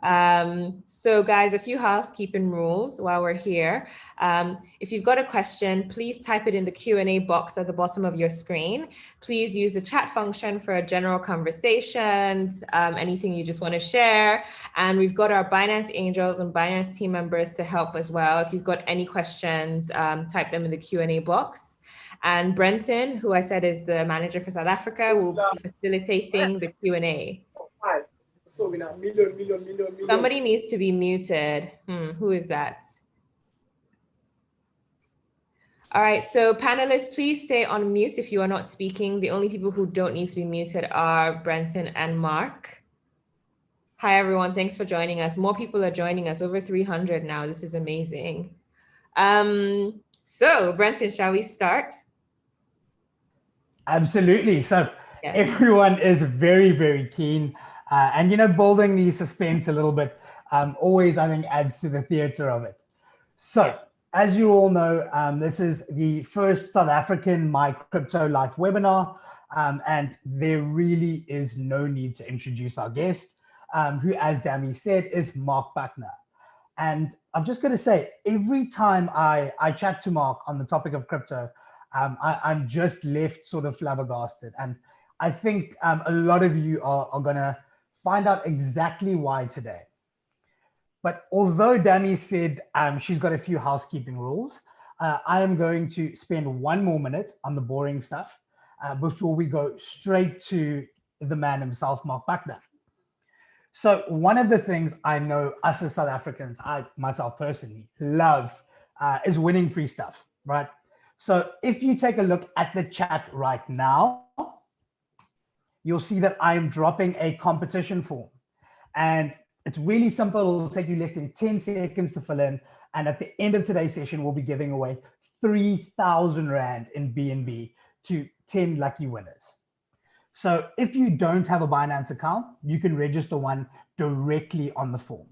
So guys, a few housekeeping rules while we're here. If you've got a question, please type it in the Q&A box at the bottom of your screen. Please use the chat function for general conversations, anything you just want to share. And we've got our Binance Angels and Binance team members to help as well. If you've got any questions, type them in the Q&A box. And Brenton, who I said is the manager for South Africa, will be facilitating the Q&A. So we have million. Somebody needs to be muted. Who is that? All right, so panelists, please stay on mute if you are not speaking. The only people who don't need to be muted are Brenton and Mark. Hi, everyone. Thanks for joining us. More people are joining us, over 300 now. This is amazing. So Brenton, shall we start? Absolutely. So everyone is very, very keen. And, you know, building the suspense a little bit always, I think, adds to the theater of it. So as you all know, this is the first South African My Crypto Life webinar. And there really is no need to introduce our guest, who, as Dami said, is Marc Buckner. And I'm just going to say, every time I chat to Marc on the topic of crypto, I'm just left sort of flabbergasted. And I think a lot of you are going to find out exactly why today. But although Dami said she's got a few housekeeping rules, I am going to spend 1 more minute on the boring stuff before we go straight to the man himself, Marc Buckner. So one of the things I know us as South Africans, I myself personally love is winning free stuff, right? So if you take a look at the chat right now, you'll see that I am dropping a competition form. And it's really simple. It'll take you less than 10 seconds to fill in. And at the end of today's session, we'll be giving away 3,000 Rand in BNB to 10 lucky winners. So if you don't have a Binance account, you can register one directly on the form.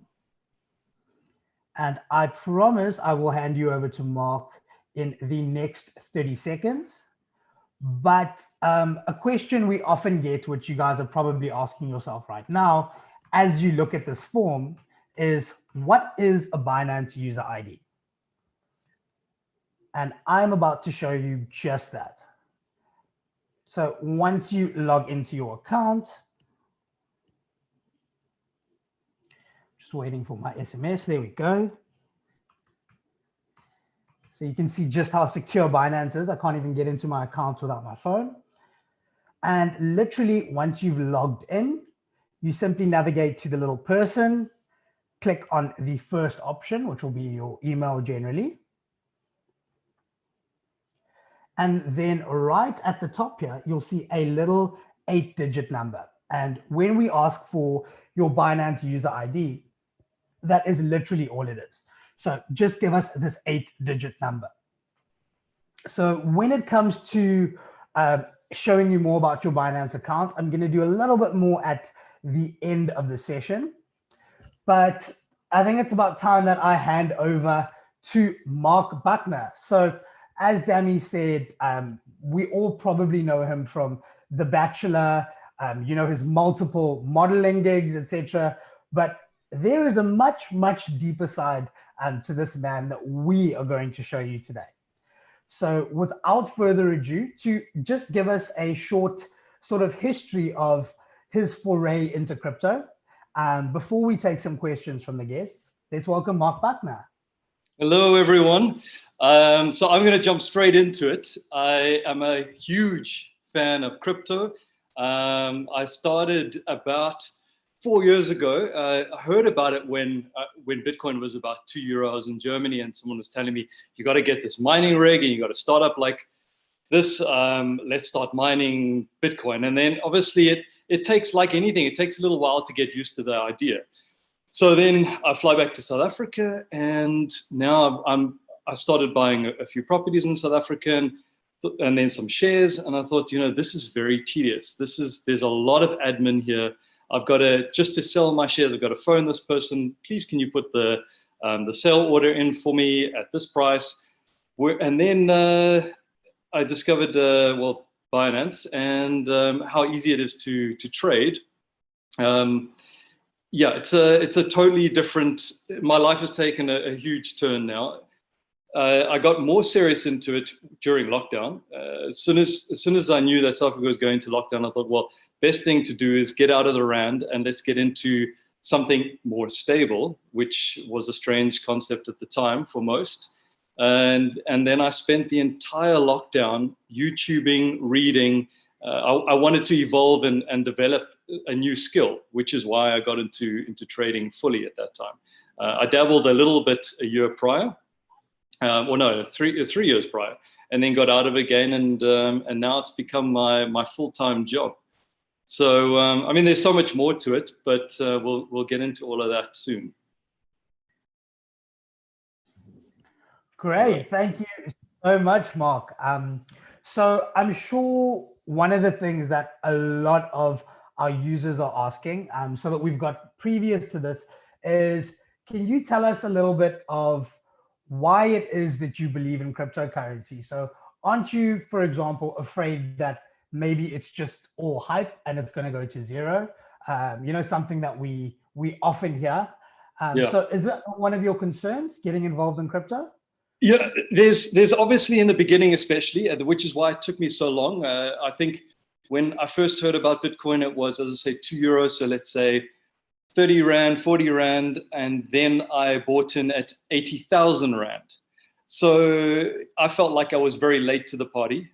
And I promise I will hand you over to Marc in the next 30 seconds. But a question we often get, which you guys are probably asking yourself right now, as you look at this form, is what is a Binance user ID? And I'm about to show you just that. So once you log into your account, just waiting for my SMS, there we go. So you can see just how secure Binance is. I can't even get into my account without my phone. And literally, once you've logged in, you simply navigate to the little person, click on the first option, which will be your email generally. And then right at the top here, you'll see a little 8-digit number. And when we ask for your Binance user ID, that is literally all it is. So just give us this 8-digit number. So when it comes to showing you more about your Binance account, I'm going to do a little bit more at the end of the session. But I think it's about time that I hand over to Marc Buckner. So as Dami said, we all probably know him from The Bachelor, you know, his multiple modeling gigs, etc. But there is a much, much deeper side to this man that we are going to show you today. So without further ado, to just give us a short sort of history of his foray into crypto, before we take some questions from the guests, let's welcome Marc Buckner. Hello, everyone. So I'm going to jump straight into it. I am a huge fan of crypto. I started about 4 years ago. I heard about it when Bitcoin was about €2 in Germany, and someone was telling me, you got to get this mining rig and you got to start up like this. Let's start mining Bitcoin. And then obviously it takes, like anything, it takes a little while to get used to the idea. So then I fly back to South Africa, and now I started buying a few properties in South Africa and then some shares. And I thought, you know, this is very tedious. There's a lot of admin here. I've got to, just to sell my shares, I've got to phone this person. Please, can you put the sell order in for me at this price? And then I discovered, well, Binance and how easy it is to trade. Yeah, it's a totally different. My life has taken a huge turn now. I got more serious into it during lockdown. As soon as I knew that South Africa was going to lockdown, I thought, well, best thing to do is get out of the rand and let's get into something more stable, which was a strange concept at the time for most. And then I spent the entire lockdown YouTubing, reading. I wanted to evolve and develop a new skill, which is why I got into trading fully at that time. I dabbled a little bit a year prior. Well, no, three years prior, and then got out of it again, and now it's become my full-time job. So, I mean, there's so much more to it, but we'll get into all of that soon. Great, thank you so much, Mark. So I'm sure one of the things that a lot of our users are asking, so that we've got previous to this, is can you tell us a little bit of why it is that you believe in cryptocurrency? So aren't you, for example, afraid that maybe it's just all hype and it's going to go to zero? Something that we often hear. Yeah. So is that one of your concerns, getting involved in crypto? Yeah, there's obviously in the beginning, especially, which is why it took me so long. I think when I first heard about Bitcoin, it was, as I say, €2. So let's say 30 Rand, 40 Rand, and then I bought in at 80,000 Rand. So I felt like I was very late to the party.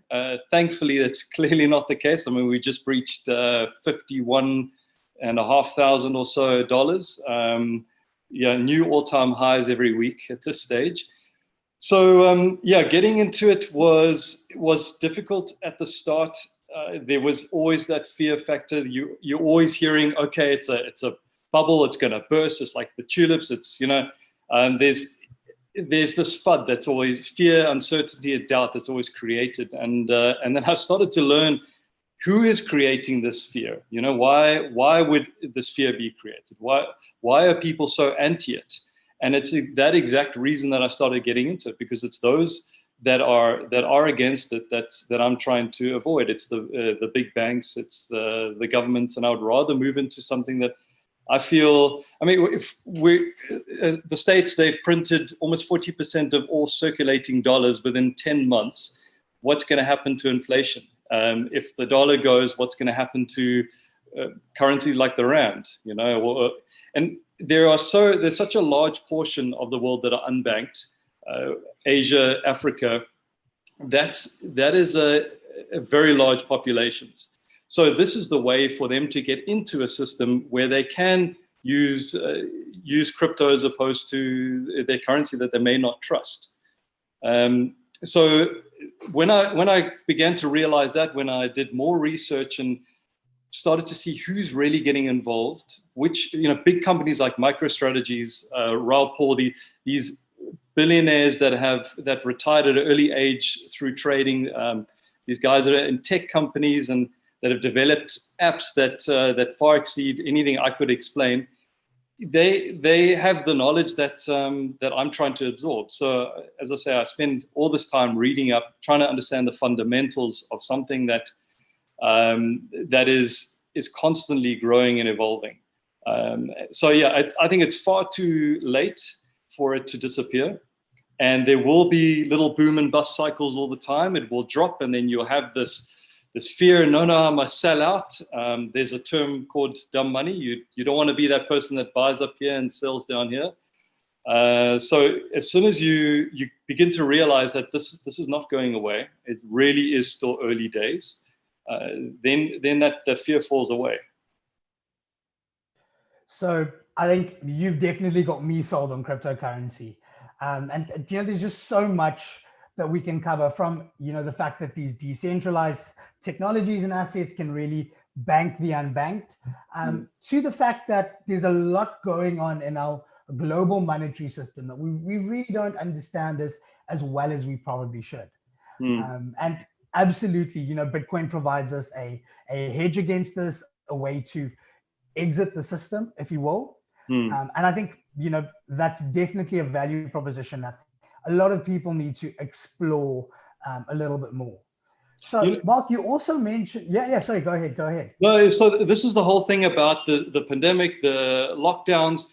Thankfully, that's clearly not the case. I mean, we just breached 51,500 or so dollars. New all-time highs every week at this stage. So getting into it was difficult at the start. There was always that fear factor. You're always hearing, okay, it's a bubble, it's going to burst. It's like the tulips. It's there's this FUD that's always fear, uncertainty, and doubt that's always created. And then I started to learn who is creating this fear. Why would this fear be created? Why are people so anti it? And it's that exact reason that I started getting into it, because it's those that are against it that I'm trying to avoid. It's the big banks, it's the governments, and I would rather move into something that I feel. I mean, if the States, they've printed almost 40% of all circulating dollars within 10 months. What's going to happen to inflation? If the dollar goes, what's going to happen to currencies like the rand? And there's such a large portion of the world that are unbanked, Asia, Africa. That is a very large populations. So this is the way for them to get into a system where they can use crypto as opposed to their currency that they may not trust. So when I began to realize that, when I did more research and started to see who's really getting involved, which big companies like MicroStrategy's, Raoul Paul, these billionaires that retired at an early age through trading, these guys that are in tech companies and that have developed apps that far exceed anything I could explain. They have the knowledge that I'm trying to absorb. So as I say, I spend all this time reading up, trying to understand the fundamentals of something that is constantly growing and evolving. I think it's far too late for it to disappear. And there will be little boom and bust cycles all the time. It will drop, and then you'll have this fear, no, I must sell out. There's a term called dumb money. You don't want to be that person that buys up here and sells down here. So as soon as you begin to realize that this is not going away, it really is still early days, then that fear falls away. So I think you've definitely got me sold on cryptocurrency. And there's just so much that we can cover, from the fact that these decentralized technologies and assets can really bank the unbanked, to the fact that there's a lot going on in our global monetary system that we really don't understand as well as we probably should. And absolutely, Bitcoin provides us a hedge against this, a way to exit the system, if you will. And I think, that's definitely a value proposition that a lot of people need to explore a little bit more. So, Mark, you also mentioned, sorry, go ahead. No, so this is the whole thing about the pandemic, the lockdowns.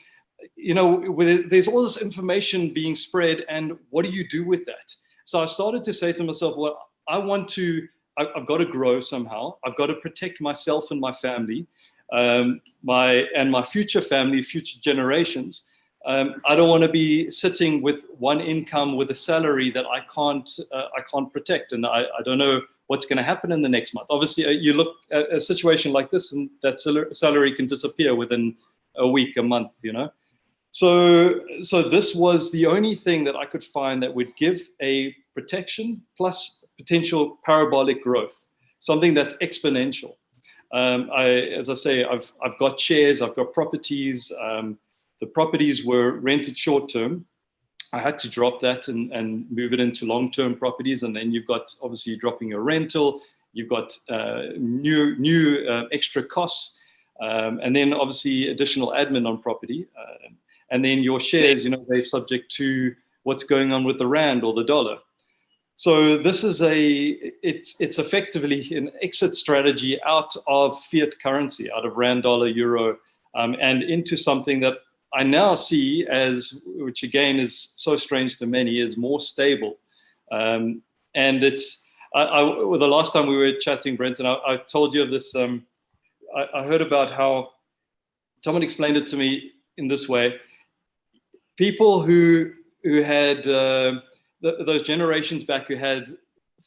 There's all this information being spread, and what do you do with that? So I started to say to myself, well, I've got to grow somehow. I've got to protect myself and my family, my future family, future generations. I don't want to be sitting with one income with a salary that I can't protect, and I don't know what's going to happen in the next month. Obviously, you look at a situation like this, and that salary can disappear within a week, a month, So this was the only thing that I could find that would give a protection plus potential parabolic growth, something that's exponential. As I say, I've got shares, I've got properties. The properties were rented short term. I had to drop that and move it into long-term properties. And then you've got, obviously, you're dropping your rental. You've got new extra costs. And then, obviously, additional admin on property. And then your shares, they're subject to what's going on with the rand or the dollar. So this is it's effectively an exit strategy out of fiat currency, out of rand, dollar, euro, and into something that I now see as, which again is so strange to many, is more stable. And it's, the last time we were chatting, Brenton, I told you of this, I heard about how someone explained it to me in this way. People who had, those generations back who had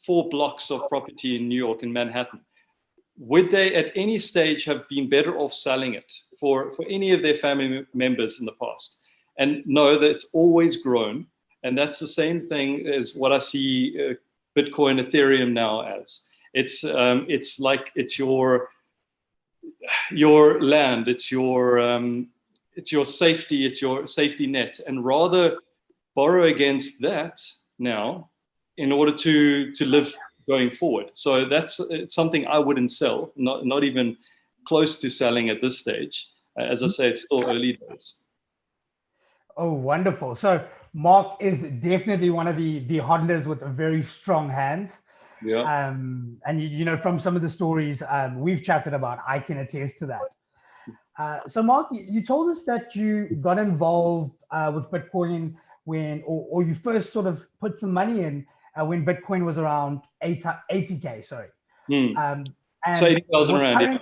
4 blocks of property in New York, in Manhattan, would they at any stage have been better off selling it for any of their family members in the past? And no, that it's always grown. And that's the same thing as what I see Bitcoin, Ethereum now as. It's like it's your land, it's your safety, it's your safety net. And rather borrow against that now in order to live going forward. So it's something I wouldn't sell, not even close to selling at this stage. As I say, it's still early days. Oh, wonderful. So Mark is definitely one of the hodlers with very strong hands. Yeah. And from some of the stories we've chatted about, I can attest to that. So Mark, you told us that you got involved with Bitcoin or you first sort of put some money in when Bitcoin was around 80K, sorry. And so 80,000 rand.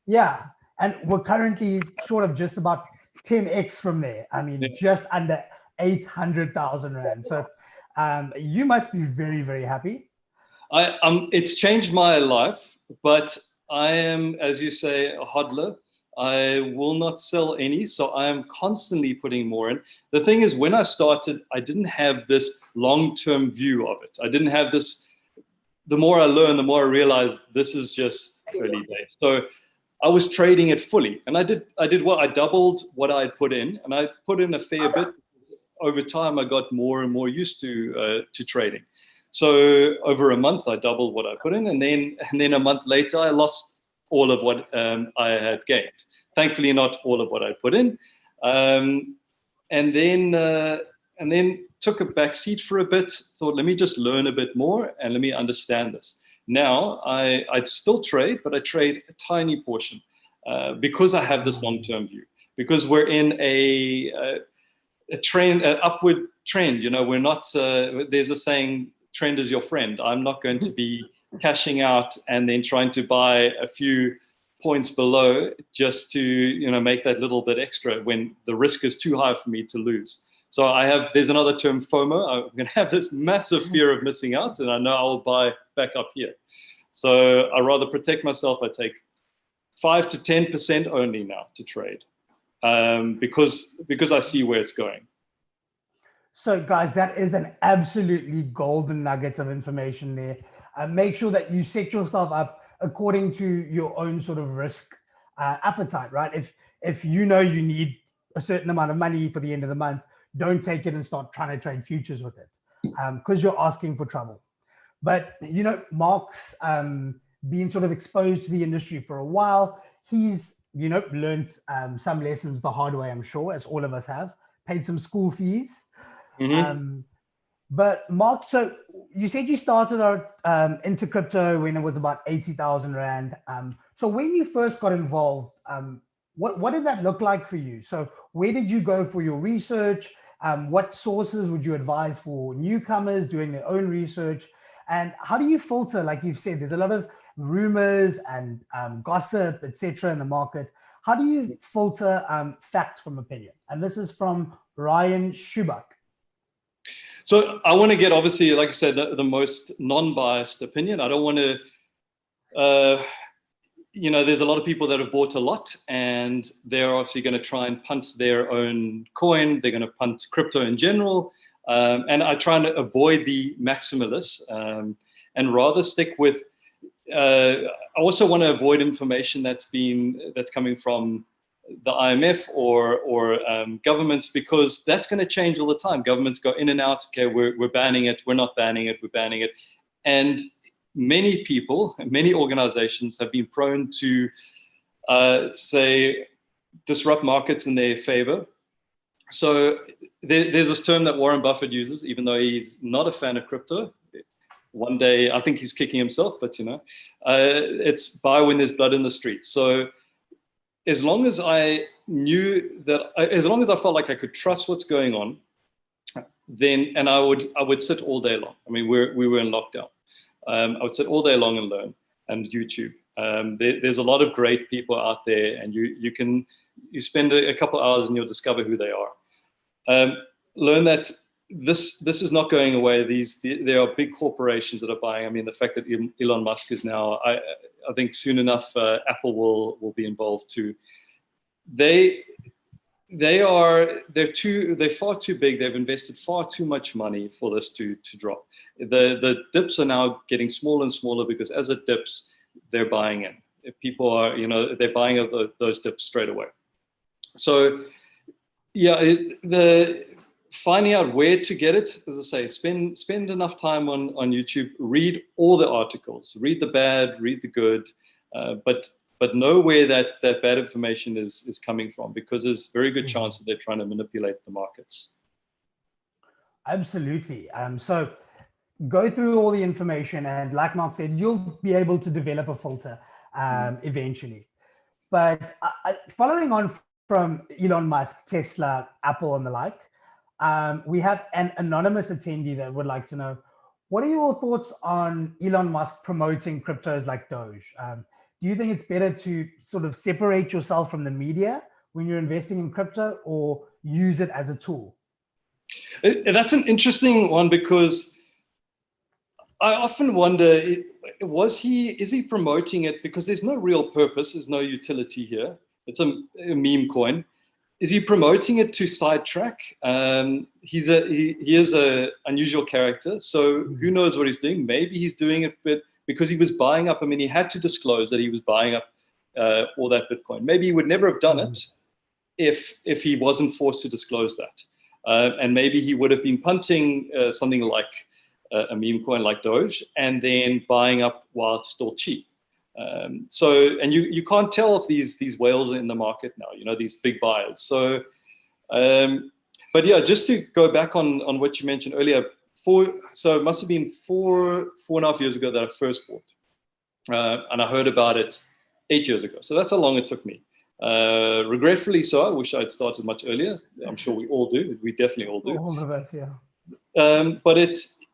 Yeah, and we're currently sort of just about 10x from there. I mean, just under 800,000 rand. So you must be very, very happy. It's changed my life, but I am, as you say, a hodler. I will not sell any, so I am constantly putting more in. The thing is, when I started, I didn't have this long-term view of it. I didn't have this. The more I learned, the more I realized this is just early days. So I was trading it fully, and I did what I doubled what I had put in, and I put in a fair bit. Over time, I got more and more used to trading. So over a month, I doubled what I put in, and then a month later, I lost all of what I had gained. Thankfully, not all of what I put in. And then took a back seat for a bit, thought, let me just learn a bit more and let me understand this. Now, I'd still trade, but I trade a tiny portion because I have this long-term view, because we're in a trend, an upward trend. We're not, there's a saying, trend is your friend. I'm not going to be cashing out and then trying to buy a few points below just to make that little bit extra when the risk is too high for me to lose. So there's another term, FOMO. I'm going to have this massive fear of missing out, and I know I will buy back up here. So I rather protect myself. I take 5 to 10% only now to trade because I see where it's going. So guys, that is an absolutely golden nugget of information there. Make sure that you set yourself up according to your own sort of risk appetite, right? If you know you need a certain amount of money for the end of the month, don't take it and start trying to trade futures with it because you're asking for trouble. But, Mark's been sort of exposed to the industry for a while. He's, learned some lessons the hard way, I'm sure, as all of us have, paid some school fees. Mm-hmm. But Mark, so, you said you started out into crypto when it was about 80,000 Rand. So when you first got involved, what did that look like for you? So where did you go for your research? What sources would you advise for newcomers doing their own research? And how do you filter, like you've said, there's a lot of rumors and gossip, etc. in the market. How do you filter fact from opinion? And this is from Ryan Schubach. So I want to get, obviously, like I said, the most non-biased opinion. I don't want to, you know, there's a lot of people that have bought a lot and they're obviously going to try and punt their own coin. They're going to punt crypto in general. And I try to avoid the maximalists and rather stick with, I also want to avoid information that's coming from the IMF or governments, because that's going to change all the time. Governments go in and out. Okay, we're banning it. We're not banning it. We're banning it. And many people, many organizations have been prone to, say, disrupt markets in their favor. So there's this term that Warren Buffett uses, even though he's not a fan of crypto. One day, I think he's kicking himself, but you know, it's buy when there's blood in the streets. So as long as I knew that, as long as I felt like I could trust what's going on, then, and I would sit all day long. I mean, we were in lockdown. I would sit all day long and learn, and YouTube. There's a lot of great people out there, and you spend a couple hours and you'll discover who they are. Learn that this is not going away. There are big corporations that are buying. I mean, the fact that Elon Musk is now, I think soon enough, Apple will be involved too. They're far too big. They've invested far too much money for this to drop. The dips are now getting smaller and smaller because as it dips, they're buying in. If people are, you know, they're buying those dips straight away. So yeah, finding out where to get it, as I say, spend enough time on YouTube, read all the articles, read the bad, read the good, but know where that bad information is coming from, because there's a very good chance that they're trying to manipulate the markets. Absolutely. So go through all the information, and like Mark said, you'll be able to develop a filter eventually. But following on from Elon Musk, Tesla, Apple, and the like, we have an anonymous attendee that would like to know, what are your thoughts on Elon Musk promoting cryptos like Doge? Do you think it's better to sort of separate yourself from the media when you're investing in crypto, or use it as a tool? That's an interesting one, because I often wonder, is he promoting it because there's no real purpose, there's no utility here. It's a meme coin. Is he promoting it to sidetrack? He is an unusual character, so who knows what he's doing? Maybe he's doing it because he was buying up. I mean, he had to disclose that he was buying up all that Bitcoin. Maybe he would never have done it if he wasn't forced to disclose that. And maybe he would have been punting something like a meme coin like Doge, and then buying up while it's still cheap. And you can't tell if these whales are in the market now, you know, these big buyers. So, but yeah, just to go back on what you mentioned earlier, so it must have been four and a half years ago that I first bought, and I heard about it 8 years ago. So that's how long it took me. Regretfully so. I wish I'd started much earlier. I'm sure we all do. We definitely all do. All of us, yeah. But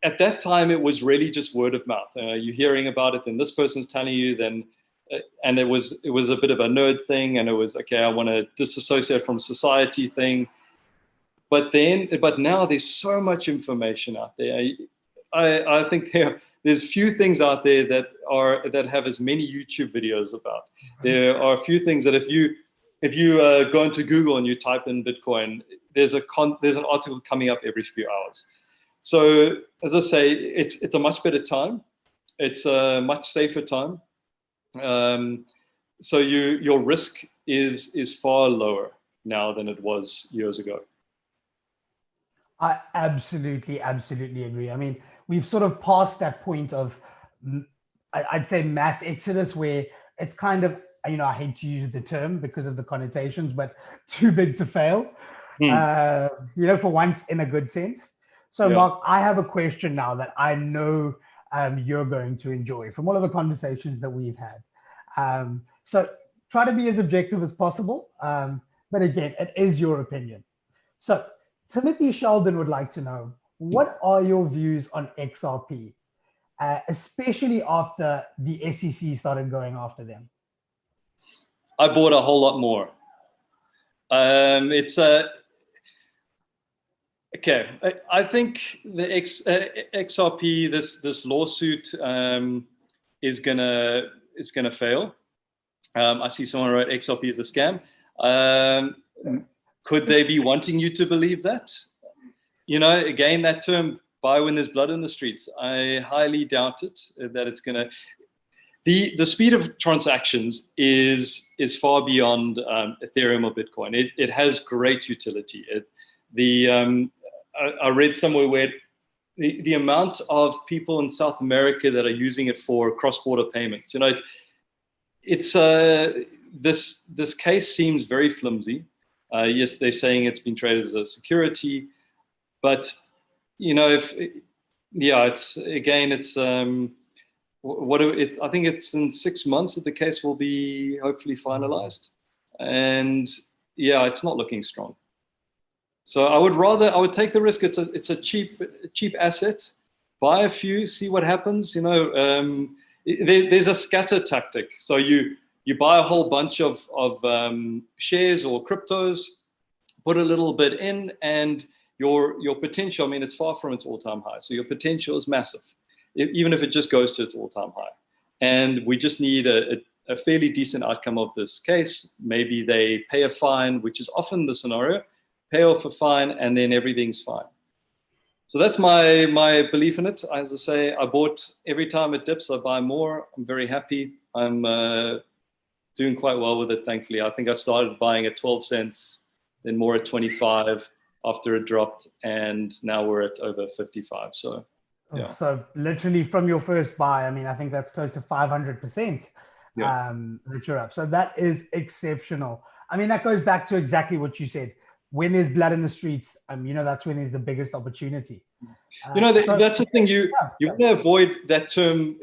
at that time, it was really just word of mouth. You're hearing about it, then this person's telling you, then, and it was a bit of a nerd thing, and it was, okay, I want to disassociate from society thing. But now there's so much information out there. I think there's few things out there that have as many YouTube videos about. There are a few things that if you go into Google and you type in Bitcoin, there's an article coming up every few hours. So as I say, it's a much better time. It's a much safer time. So your risk is far lower now than it was years ago. I absolutely agree. I mean, we've sort of passed that point of, I'd say, mass exodus, where it's kind of, you know, I hate to use the term because of the connotations, but too big to fail, you know, for once, in a good sense. So Mark, I have a question now that I know you're going to enjoy from all of the conversations that we've had. So try to be as objective as possible. But again, it is your opinion. So Timothy Sheldon would like to know, what are your views on XRP, especially after the SEC started going after them? I bought a whole lot more. Okay. I think the XRP, this lawsuit is gonna fail. I see someone wrote XRP is a scam. Could they be wanting you to believe that? You know, again, that term, buy when there's blood in the streets. I highly doubt it, that it's gonna. The speed of transactions is far beyond Ethereum or Bitcoin. It has great utility. I read somewhere where the amount of people in South America that are using it for cross-border payments. You know, this case seems very flimsy. Yes, they're saying it's been traded as a security, but you know, I think it's in 6 months that the case will be hopefully finalized, and yeah, it's not looking strong. So I would take the risk. It's a cheap asset. Buy a few, see what happens. You know, there's a scatter tactic. So you buy a whole bunch of shares or cryptos, put a little bit in, and your potential. I mean, it's far from its all-time high. So your potential is massive, even if it just goes to its all-time high. And we just need a fairly decent outcome of this case. Maybe they pay a fine, which is often the scenario. Pay off a fine, and then everything's fine. So that's my belief in it. As I say, I bought every time it dips, I buy more. I'm very happy. I'm doing quite well with it, thankfully. I think I started buying at 12 cents, then more at 25 after it dropped, and now we're at over 55. So, yeah. So literally from your first buy, I mean, I think that's close to 500% that you're up. So that is exceptional. I mean, that goes back to exactly what you said. When there's blood in the streets, you know, that's when there's the biggest opportunity. You know, that's the thing. You want to avoid that term.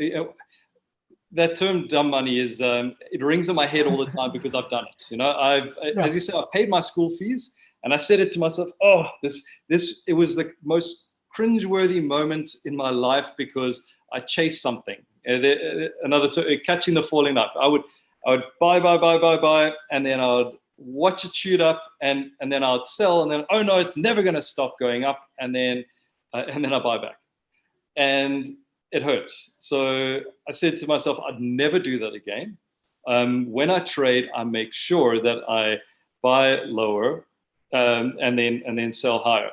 That term "dumb money" is it rings in my head all the time because I've done it. You know, as you said, I paid my school fees, and I said it to myself, "Oh, it was the most cringeworthy moment in my life because I chased something." Catching the falling knife. I would buy, and then I would watch it shoot up, and then I'd sell, and then, oh no, it's never going to stop going up, and then I buy back, and it hurts. So I said to myself, I'd never do that again. When I trade, I make sure that I buy lower and then sell higher,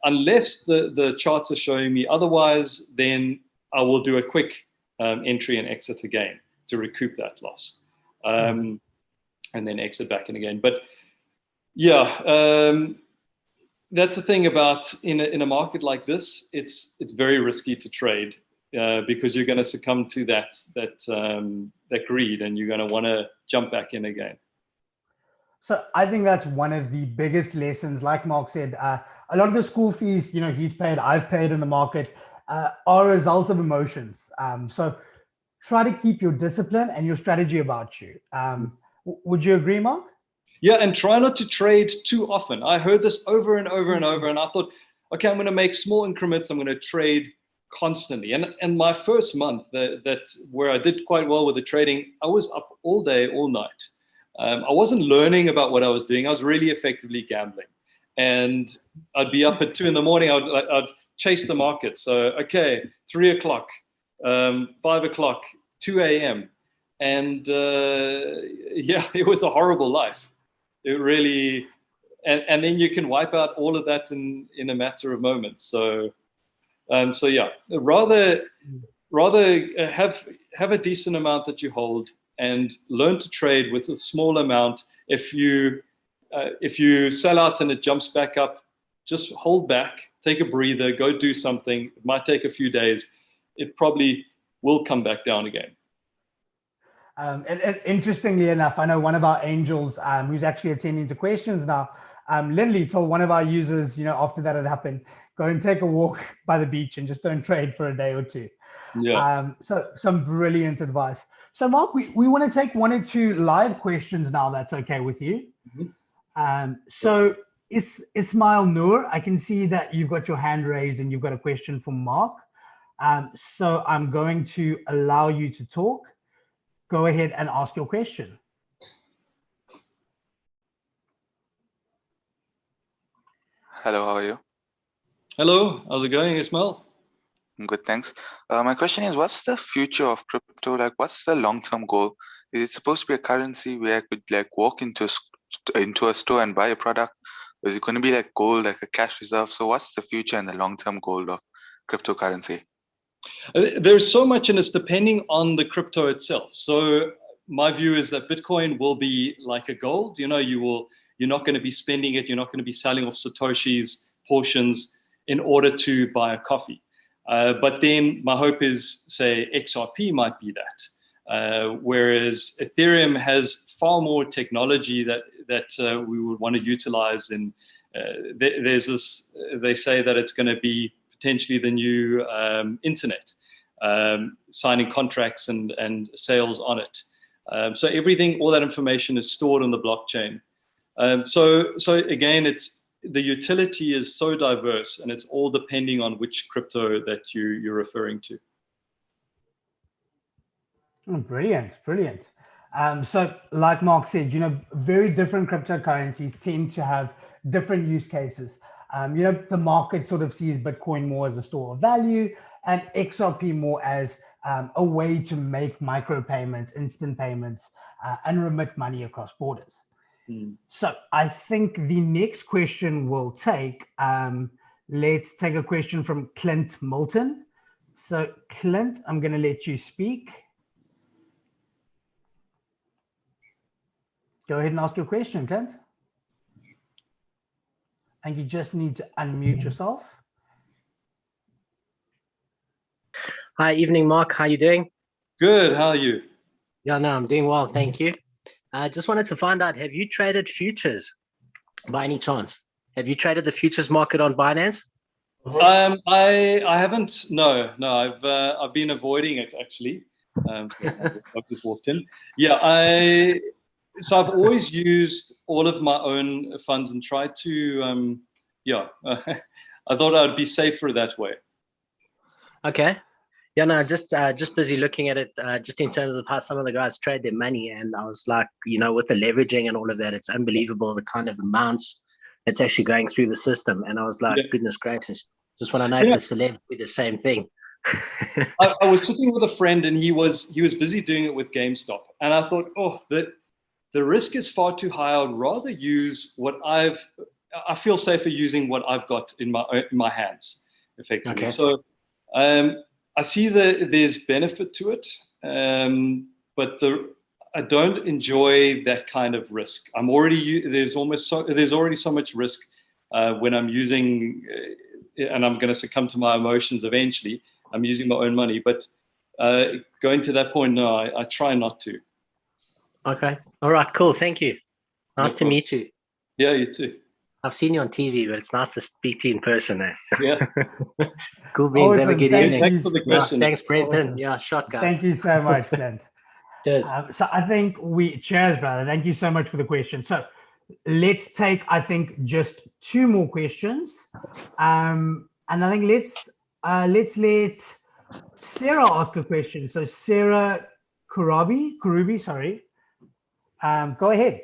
unless the charts are showing me otherwise. Then I will do a quick entry and exit again to recoup that loss. And then exit back in again. But yeah, that's the thing about in a market like this. It's very risky to trade because you're going to succumb to that greed, and you're going to want to jump back in again. So I think that's one of the biggest lessons. Like Mark said, a lot of the school fees, you know, he's paid, I've paid in the market, are a result of emotions. So try to keep your discipline and your strategy about you. Would you agree, Mark? Yeah, and try not to trade too often. I heard this over and over and over, and I thought, okay, I'm going to make small increments. I'm going to trade constantly. And my first month, where I did quite well with the trading, I was up all day, all night. I wasn't learning about what I was doing. I was really effectively gambling, and I'd be up at 2 a.m. I'd chase the market. So okay, 3 o'clock, 5 o'clock, 2 a.m. And yeah, it was a horrible life. It really, and then you can wipe out all of that in a matter of moments. So yeah, rather have a decent amount that you hold, and learn to trade with a small amount. If you sell out and it jumps back up, just hold back, take a breather, go do something. It might take a few days. It probably will come back down again. And interestingly enough, I know one of our angels who's actually attending to questions now, Lindley told one of our users, you know, after that had happened, go and take a walk by the beach and just don't trade for a day or two. Yeah. So some brilliant advice. So Mark, we want to take 1 or 2 live questions now. That's okay with you. So Ismail Noor, I can see that you've got your hand raised and you've got a question for Mark. So I'm going to allow you to talk. Go ahead and ask your question. Hello, how are you? Hello, how's it going, Ismail? I'm good, thanks. My question is, what's the future of crypto? Like, what's the long-term goal? Is it supposed to be a currency where I could like walk into a store and buy a product? Or is it going to be like gold, like a cash reserve? So what's the future and the long-term goal of cryptocurrency? There's so much, and it's depending on the crypto itself. So my view is that Bitcoin will be like a gold. You know, you're not going to be spending it. You're not going to be selling off Satoshi's portions in order to buy a coffee. But then my hope is, say, XRP might be that. Whereas Ethereum has far more technology that we would want to utilize. And there's this, they say that it's going to be potentially the new internet, signing contracts and sales on it. So everything, all that information is stored on the blockchain. So again, the utility is so diverse, and it's all depending on which crypto that you're referring to. Oh, brilliant. So like Mark said, very different cryptocurrencies tend to have different use cases. The market sort of sees Bitcoin more as a store of value and XRP more as a way to make micropayments, instant payments, and remit money across borders. So I think the next question we'll take, let's take a question from Clint Moulton. So Clint, I'm going to let you speak. Go ahead and ask your question, Clint. And you just need to unmute yourself. Hi, evening, Mark. How are you doing? Good. How are you? Yeah, no, I'm doing well. Thank you. I just wanted to find out, have you traded futures by any chance? Have you traded the futures market on Binance? I haven't. No. I've been avoiding it actually. I've just walked in. Yeah, so I've always used all of my own funds and tried to. I thought I'd be safer that way. Okay. Yeah, no, just busy looking at it, just in terms of how some of the guys trade their money, and I was like, with the leveraging and all of that, it's unbelievable the kind of amounts that's actually going through the system. And I was like, goodness gracious, just want to know if the celebs do the same thing. I was sitting with a friend, and he was busy doing it with GameStop, and I thought, the risk is far too high. I'd rather use what I feel safer using what I've got in my hands, effectively. Okay. So I see that there's benefit to it, but I don't enjoy that kind of risk. There's already so much risk when I'm using, and I'm going to succumb to my emotions eventually. I'm using my own money, but going to that point, no, I try not to. Okay. All right. Cool. Thank you. Nice to meet you. Yeah, you too. I've seen you on TV, but it's nice to speak to you in person. Yeah. Cool beans. Awesome. Have a good evening. Thanks for the question. Thanks, Brenton. Awesome. Yeah, shot, guys. Thank you so much, Clint. Cheers. So I think cheers, brother. Thank you so much for the question. So let's take, I think, just 2 more questions. And I think let's let Sarah ask a question. So Sarah Kurubi, sorry. Go ahead.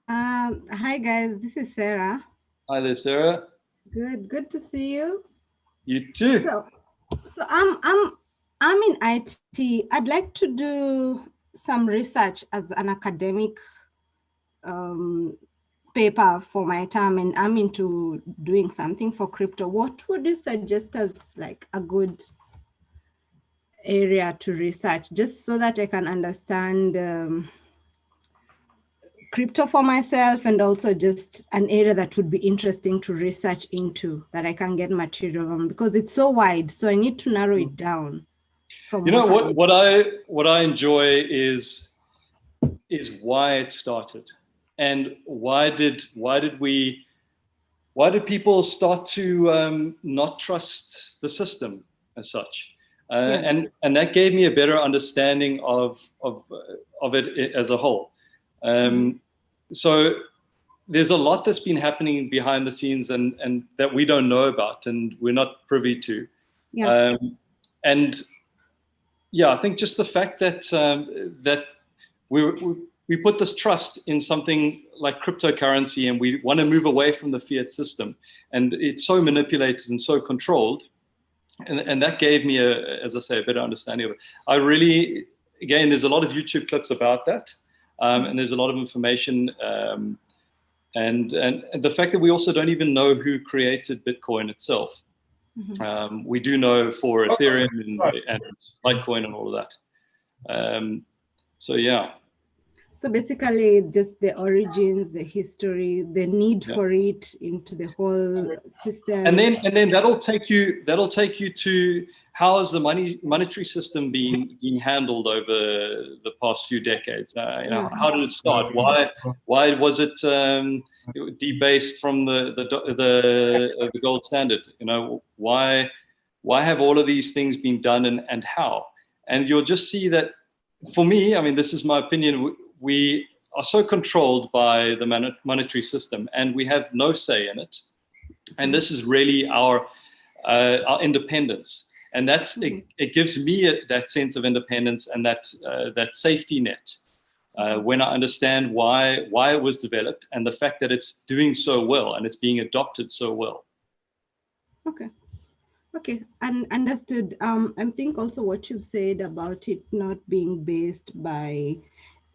Hi guys, this is Sarah. Hi there, Sarah. Good to see you. You too. So I'm in IT. I'd like to do some research as an academic paper for my term, and I'm into doing something for crypto. What would you suggest as like a good area to research, just so that I can understand crypto for myself, and also just an area that would be interesting to research into, that I can get material on, because it's so wide. So I need to narrow it down. What I enjoy is why it started, and why did we why do people start to not trust the system as such? And that gave me a better understanding of it as a whole. So there's a lot that's been happening behind the scenes and that we don't know about and we're not privy to. And yeah, I think just the fact that that we put this trust in something like cryptocurrency and we want to move away from the fiat system, and it's so manipulated and so controlled, and that gave me as I say, a better understanding of it. I really, again, there's a lot of YouTube clips about that, and there's a lot of information, and the fact that we also don't even know who created Bitcoin itself. We do know for Ethereum and Litecoin and all of that. So yeah. So basically, just the origins, the history, the need for it into the whole system, and then that'll take you to how has the monetary system been handled over the past few decades? You know, how did it start? Why was it debased from the gold standard? You know, why have all of these things been done and how? And you'll just see that. For me, I mean, this is my opinion. We are so controlled by the monetary system, and we have no say in it. And this is really our independence, and it gives me that sense of independence and that safety net when I understand why it was developed and the fact that it's doing so well and it's being adopted so well. Okay, and understood. I think also what you said about it not being based by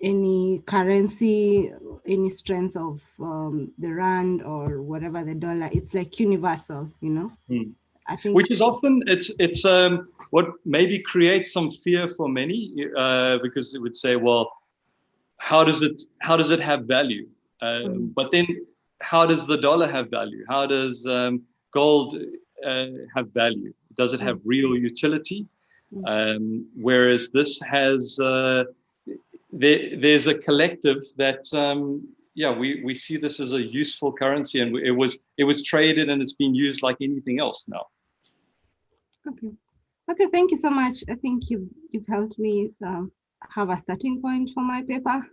any currency, any strength of the rand or whatever the dollar. It's like universal, you know. I think, which is often it's what maybe creates some fear for many, because it would say, well, how does it have value? But then, how does the dollar have value? How does gold have value? Does it have real utility? Whereas this has, there's a collective that, we see this as a useful currency, and it was traded and it's been used like anything else now. Okay, thank you so much. I think you've helped me have a starting point for my paper.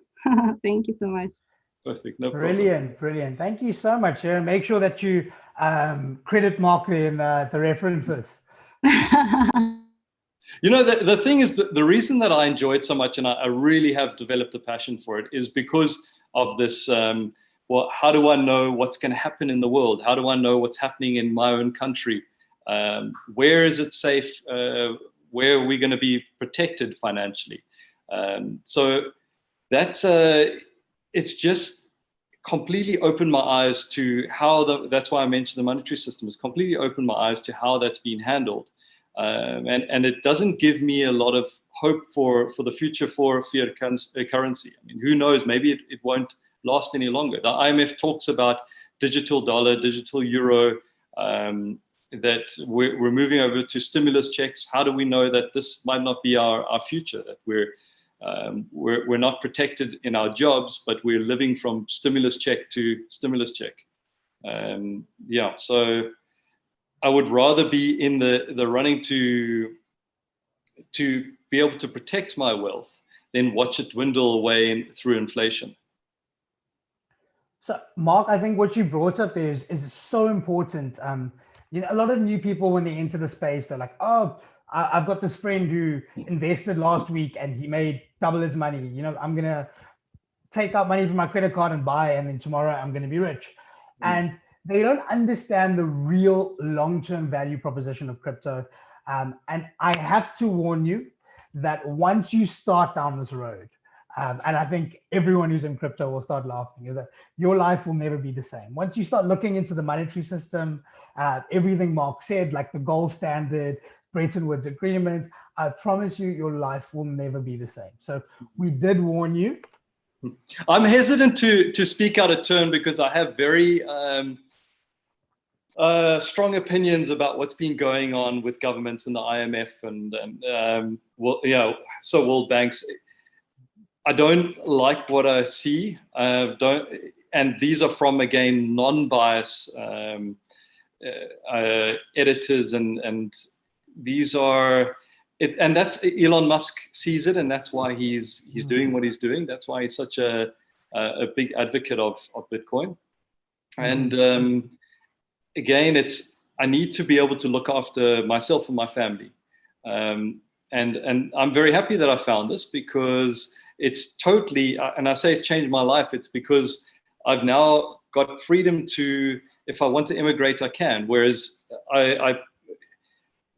Thank you so much. Perfect, no problem. Brilliant. Thank you so much, Sharon. Make sure that you credit Mark in the references. You know, the thing is that the reason that I enjoy it so much, and I really have developed a passion for it, is because of this, well, how do I know what's going to happen in the world? How do I know what's happening in my own country? Where is it safe? Where are we going to be protected financially? So that's it's just completely opened my eyes to how that's why I mentioned the monetary system. It's completely opened my eyes to how that's been handled. And it doesn't give me a lot of hope for the future for fiat currency. I mean, who knows? Maybe it won't last any longer. The IMF talks about digital dollar, digital euro, that we're moving over to stimulus checks. How do we know that this might not be our future? That we're not protected in our jobs, but we're living from stimulus check to stimulus check. So I would rather be in the running to be able to protect my wealth than watch it dwindle away through inflation. So, Mark, I think what you brought up there is so important. You know, a lot of new people, when they enter the space, they're like, oh, I've got this friend who invested last week and he made double his money. You know, I'm going to take out money from my credit card and buy, and then tomorrow I'm going to be rich. And they don't understand the real long-term value proposition of crypto. And I have to warn you that once you start down this road, and I think everyone who's in crypto will start laughing, is that your life will never be the same. Once you start looking into the monetary system, everything Mark said, like the gold standard, Bretton Woods agreement, I promise you, your life will never be the same. So we did warn you. I'm hesitant to speak out of turn because I have very strong opinions about what's been going on with governments and the IMF and World Banks. I don't like what I see. and these are from, again, non-bias editors, and these are it, and that's Elon Musk sees it, and that's why he's doing what he's doing. That's why he's such a big advocate of Bitcoin. And again, I need to be able to look after myself and my family, and I'm very happy that I found this, because it's totally, and I say it's changed my life. It's because I've now got freedom to, if I want to immigrate, I can. Whereas I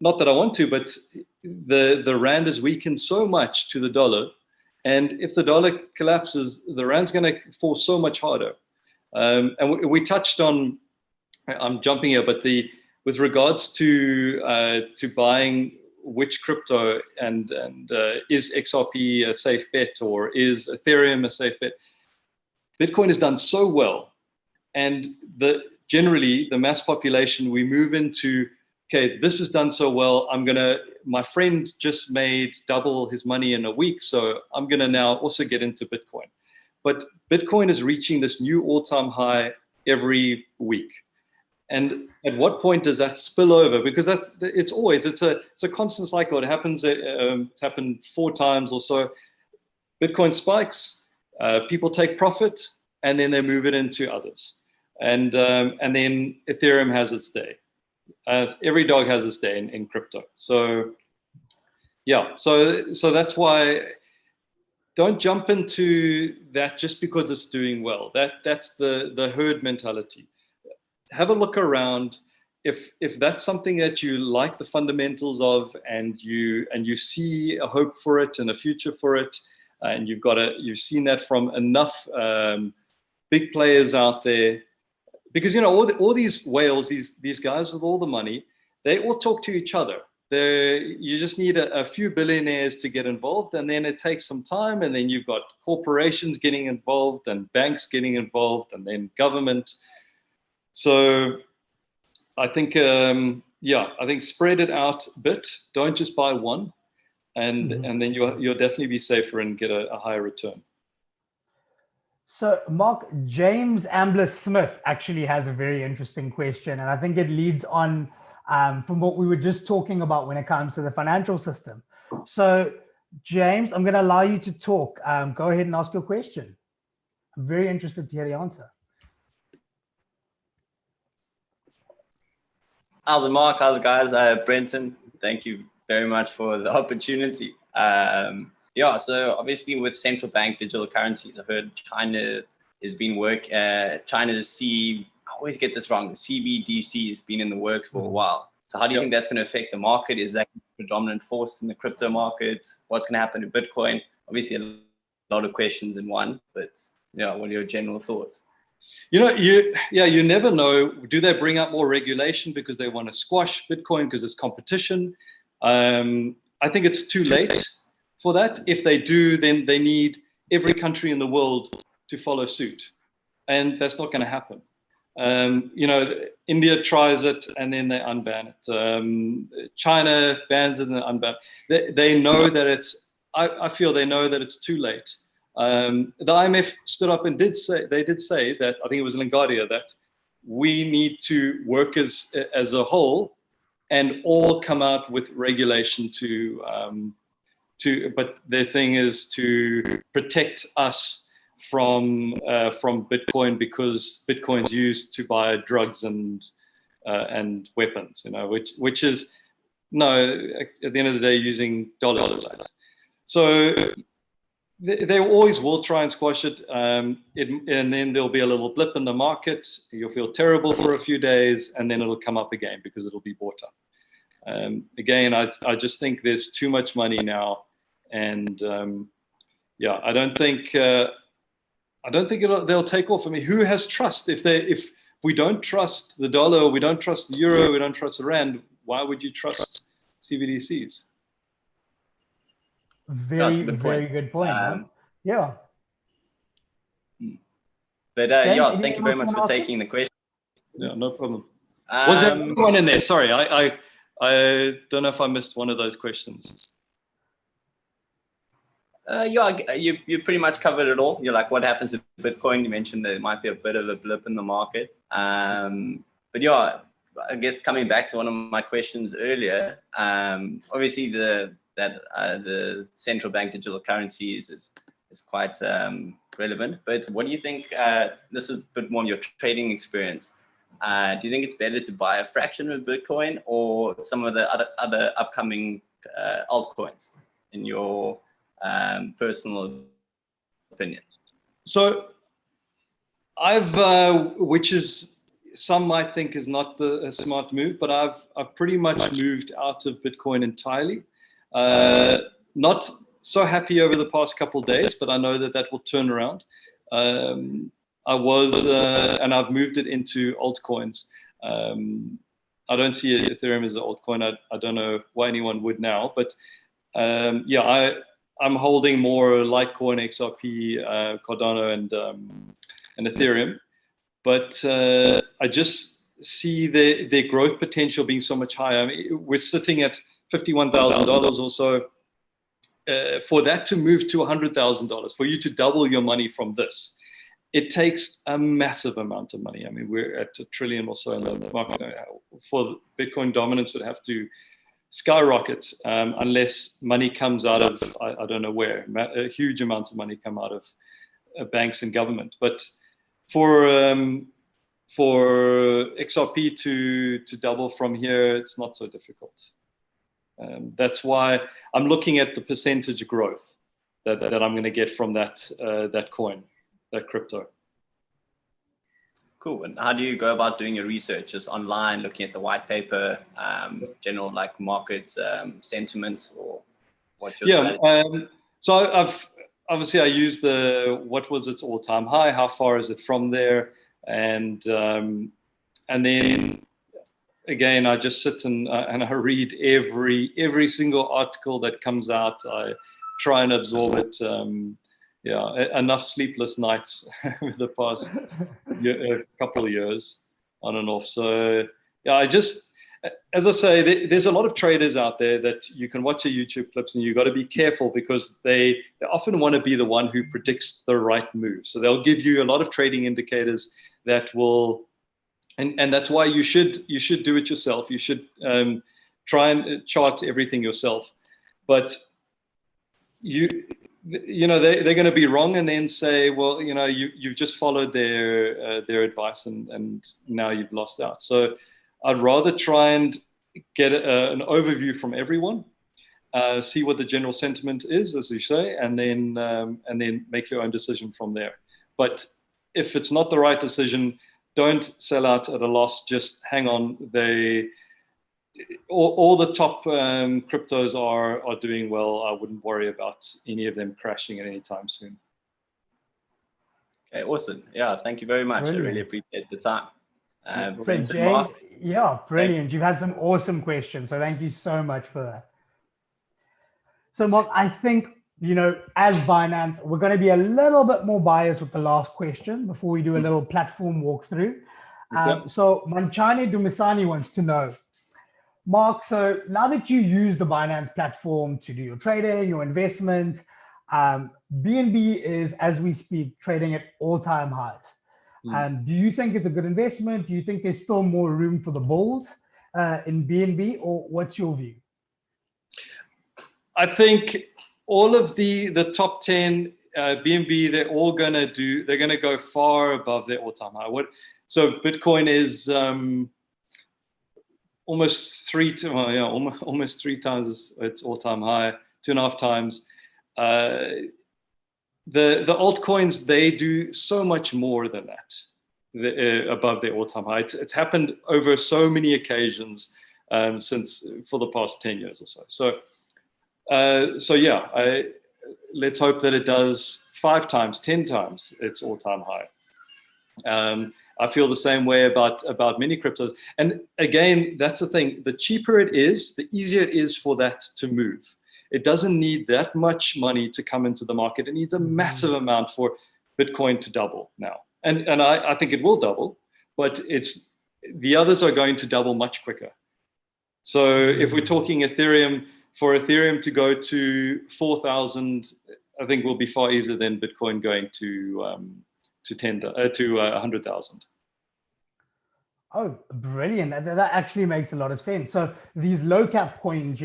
not that I want to, but the rand is weakened so much to the dollar, and if the dollar collapses, the rand's going to fall so much harder. And we touched on, I'm jumping here, but with regards to buying which crypto, and is XRP a safe bet, or is Ethereum a safe bet? Bitcoin has done so well, and generally the mass population, we move into, okay, this has done so well, my friend just made double his money in a week, so I'm gonna now also get into Bitcoin. But Bitcoin is reaching this new all-time high every week. And at what point does that spill over? Because it's a constant cycle. It happens. It's happened 4 times or so. Bitcoin spikes, people take profit, and then they move it into others. And then Ethereum has its day. Every dog has its day in crypto. So yeah, so that's why don't jump into that just because it's doing well. That's the herd mentality. Have a look around. If that's something that you like the fundamentals of, and you see a hope for it and a future for it, and you've seen that from enough big players out there, because all these whales, these guys with all the money, they all talk to each other. You just need a few billionaires to get involved, and then it takes some time, and then you've got corporations getting involved, and banks getting involved, and then government. So I think, I think spread it out a bit. Don't just buy one, and then you'll definitely be safer and get a higher return. So Mark, James Ambler Smith actually has a very interesting question, and I think it leads on from what we were just talking about when it comes to the financial system. So James, I'm going to allow you to talk. Go ahead and ask your question. I'm very interested to hear the answer. How's it, Mark? How's it, guys? Brenton, thank you very much for the opportunity. Yeah, so obviously with central bank digital currencies, I've heard China has been China's I always get this wrong, the CBDC has been in the works for a while. So how do you think that's going to affect the market? Is that a predominant force in the crypto market? What's going to happen to Bitcoin? Obviously a lot of questions in one, but yeah, what are your general thoughts? You never know. Do they bring up more regulation because they want to squash Bitcoin because it's competition? I think it's too late for that. If they do, then they need every country in the world to follow suit, and that's not going to happen. India tries it and then they unban it. China bans it and they unban it. They know that I feel they know that it's too late. The IMF stood up and did say that, I think it was Lingardia, that we need to work as a whole and all come out with regulation but their thing is to protect us from Bitcoin, because Bitcoin's used to buy drugs and weapons, which is at the end of the day using dollars for that. So they always will try and squash it, and then there'll be a little blip in the market. You'll feel terrible for a few days, and then it'll come up again because it'll be bought up. Again, I just think there's too much money now, and I don't think they'll take off. I mean, who has trust? If we don't trust the dollar, we don't trust the euro, we don't trust the rand, why would you trust CBDCs? Very good point. Yeah. But James, thank you very much for taking the question. Yeah, no problem. Was there one in there? Sorry, I don't know if I missed one of those questions. Yeah, you pretty much covered it all. You're like, what happens with Bitcoin? You mentioned there might be a bit of a blip in the market. But yeah, I guess coming back to one of my questions earlier, obviously the central bank digital currencies is quite relevant. But what do you think? This is a bit more on your trading experience. Do you think it's better to buy a fraction of Bitcoin or some of the other upcoming altcoins, in your personal opinion? So which is, some might think is not a smart move, but I've pretty much moved out of Bitcoin entirely. Not so happy over the past couple of days, but I know that will turn around. And I've moved it into altcoins. I don't see Ethereum as an altcoin. I don't know why anyone would now, but yeah, I'm holding more Litecoin, XRP, Cardano, and Ethereum. But I just see their growth potential being so much higher. I mean, we're sitting at $51,000 or so. For that to move to $100,000, for you to double your money from this, it takes a massive amount of money. I mean, we're at $1 trillion or so in the market. For Bitcoin dominance would have to skyrocket unless money comes out of, I don't know where, huge amounts of money come out of banks and government. But for XRP to double from here, it's not so difficult. That's why I'm looking at the percentage growth that I'm going to get from that coin, that crypto. Cool. And how do you go about doing your research? Just online, looking at the white paper, general like market sentiment, or what's your strategy? So I used what was its all-time high, how far is it from there, and then again I just sit and I read every single article that comes out. I try and absorb it. Enough sleepless nights over the past couple of years on and off. So yeah, as I say, there's a lot of traders out there that you can watch their YouTube clips, and you've got to be careful because they often want to be the one who predicts the right move. So they'll give you a lot of trading indicators that will, and that's why you should do it yourself. You should try and chart everything yourself. But they're going to be wrong and then say, well, you've just followed their advice and now you've lost out. So I'd rather try and get an overview from everyone, see what the general sentiment is, as you say, and then make your own decision from there. But if it's not the right decision, don't sell out at a loss. Just hang on. All the top cryptos are doing well. I wouldn't worry about any of them crashing at any time soon. Okay, awesome. Yeah, thank you very much. Brilliant. I really appreciate the time. So James, yeah, brilliant. You've had some awesome questions. So thank you so much for that. So Mark, I think, as Binance, we're going to be a little bit more biased with the last question before we do a little platform walkthrough. So Manchani Dumisani wants to know, Mark, so now that you use the Binance platform to do your trading, your investment, BNB is, as we speak, trading at all-time highs. Do you think it's a good investment? Do you think there's still more room for the bulls in BNB, or what's your view? I think all of the top 10 BNB, they're going to go far above their all-time high. So Bitcoin is almost three times its all-time high, 2.5 times. The altcoins, they do so much more than that, above their all-time high. It's happened over so many occasions for the past 10 years or so. So yeah, let's hope that it does 5 times, 10 times its all-time high. I feel the same way about many cryptos. And again, that's the thing. The cheaper it is, the easier it is for that to move. It doesn't need that much money to come into the market. It needs a massive amount for Bitcoin to double now. And I think it will double, but the others are going to double much quicker. So if we're talking Ethereum, for Ethereum to go to 4,000 I think will be far easier than Bitcoin going to 100,000. Oh, brilliant. That actually makes a lot of sense. So these low cap coins,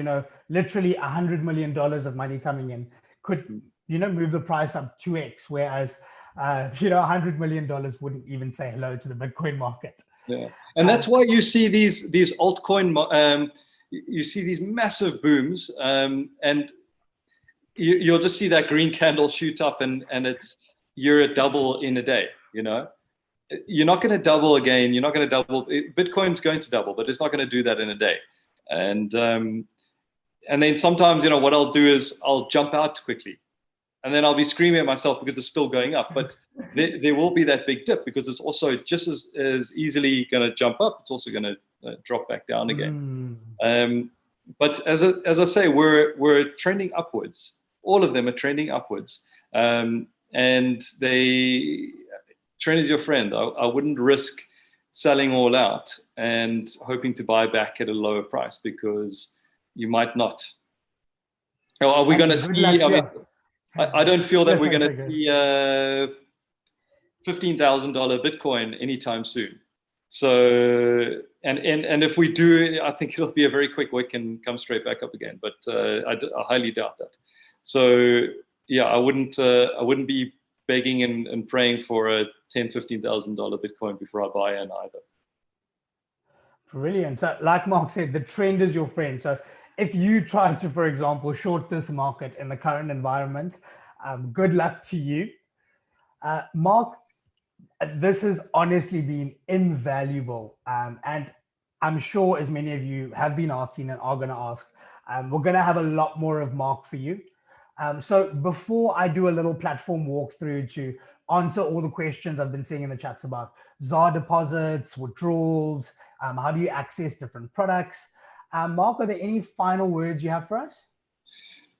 literally $100 million of money coming in could, move the price up 2x, whereas, $100 million wouldn't even say hello to the Bitcoin market. Yeah. And that's why you see these altcoin, you see these massive booms, and you'll just see that green candle shoot up and you're a double in a day, You're not going to double again. You're not going to double. Bitcoin's going to double, but it's not going to do that in a day. And then sometimes, what I'll do is I'll jump out quickly, and then I'll be screaming at myself because it's still going up. But there will be that big dip because it's also just as easily going to jump up. It's also going to drop back down again. But as I say, we're trending upwards. All of them are trending upwards, and trend is your friend. I wouldn't risk selling all out and hoping to buy back at a lower price because you might not. Are we going to see? I don't feel that we're going to see $15,000 Bitcoin anytime soon. So, and if we do, I think it'll be a very quick wick and come straight back up again. But I highly doubt that. So yeah, I wouldn't be begging and praying for a $10,000, $15,000 Bitcoin before I buy in either. Brilliant. So like Mark said, the trend is your friend. So if you try to, for example, short this market in the current environment, good luck to you. Mark, this has honestly been invaluable. And I'm sure as many of you have been asking and are going to ask, we're going to have a lot more of Mark for you. So before I do a little platform walkthrough to answer all the questions I've been seeing in the chats about ZAR deposits, withdrawals, how do you access different products? Mark, are there any final words you have for us?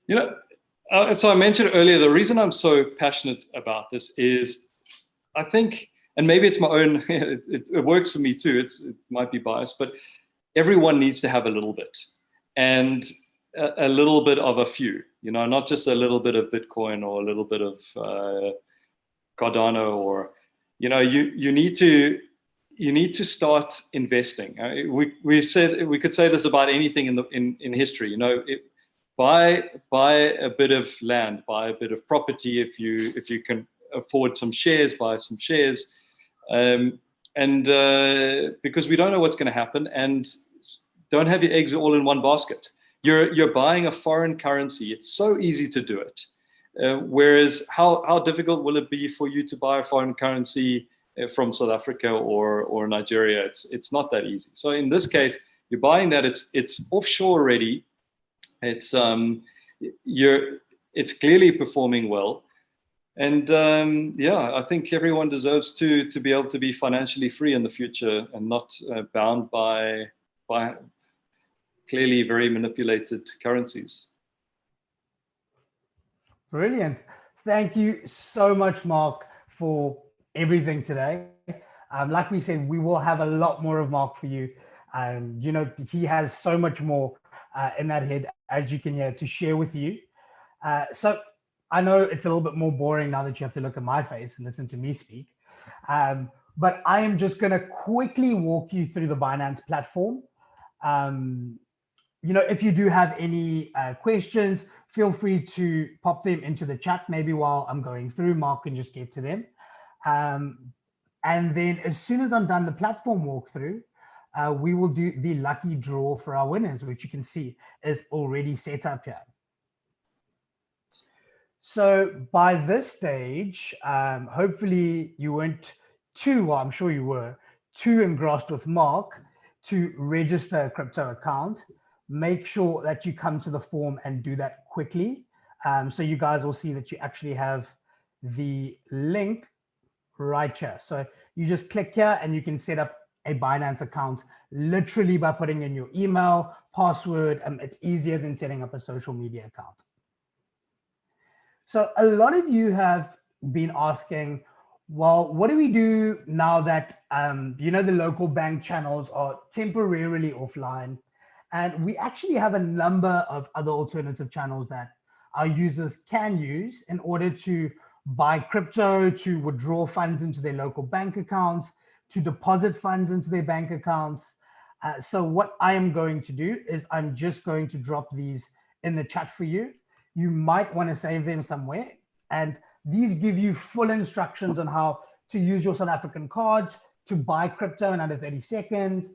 So I mentioned earlier, the reason I'm so passionate about this is I think, and maybe it's my own, it works for me too, it might be biased, but everyone needs to have a little bit. And a little bit of a few, not just a little bit of Bitcoin or a little bit of Cardano, or you need to start investing. We could say this about anything in history. Buy a bit of land, buy a bit of property. If you can afford some shares, buy some shares, and because we don't know what's going to happen, and don't have your eggs all in one basket. You're buying a foreign currency. It's so easy to do it. Whereas how difficult will it be for you to buy a foreign currency from South Africa or Nigeria? It's not that easy. So in this case, you're buying that. It's offshore already. It's clearly performing well. And I think everyone deserves to be able to be financially free in the future and not bound by clearly very manipulated currencies. Brilliant. Thank you so much, Mark, for everything today. Like we said, we will have a lot more of Mark for you. He has so much more in that head, as you can hear, to share with you. So I know it's a little bit more boring now that you have to look at my face and listen to me speak. But I am just going to quickly walk you through the Binance platform. If you do have any questions, feel free to pop them into the chat. Maybe while I'm going through, Mark can just get to them. And then as soon as I'm done the platform walkthrough, we will do the lucky draw for our winners, which you can see is already set up here. So by this stage, hopefully you weren't I'm sure you were, too engrossed with Mark to register a crypto account. Make sure that you come to the form and do that quickly. So you guys will see that you actually have the link right here. So you just click here and you can set up a Binance account literally by putting in your email, password. It's easier than setting up a social media account. So a lot of you have been asking, well, what do we do now that, the local bank channels are temporarily offline? And we actually have a number of other alternative channels that our users can use in order to buy crypto, to withdraw funds into their local bank accounts, to deposit funds into their bank accounts. So what I am going to do is I'm just going to drop these in the chat for you. You might want to save them somewhere. And these give you full instructions on how to use your South African cards to buy crypto in under 30 seconds.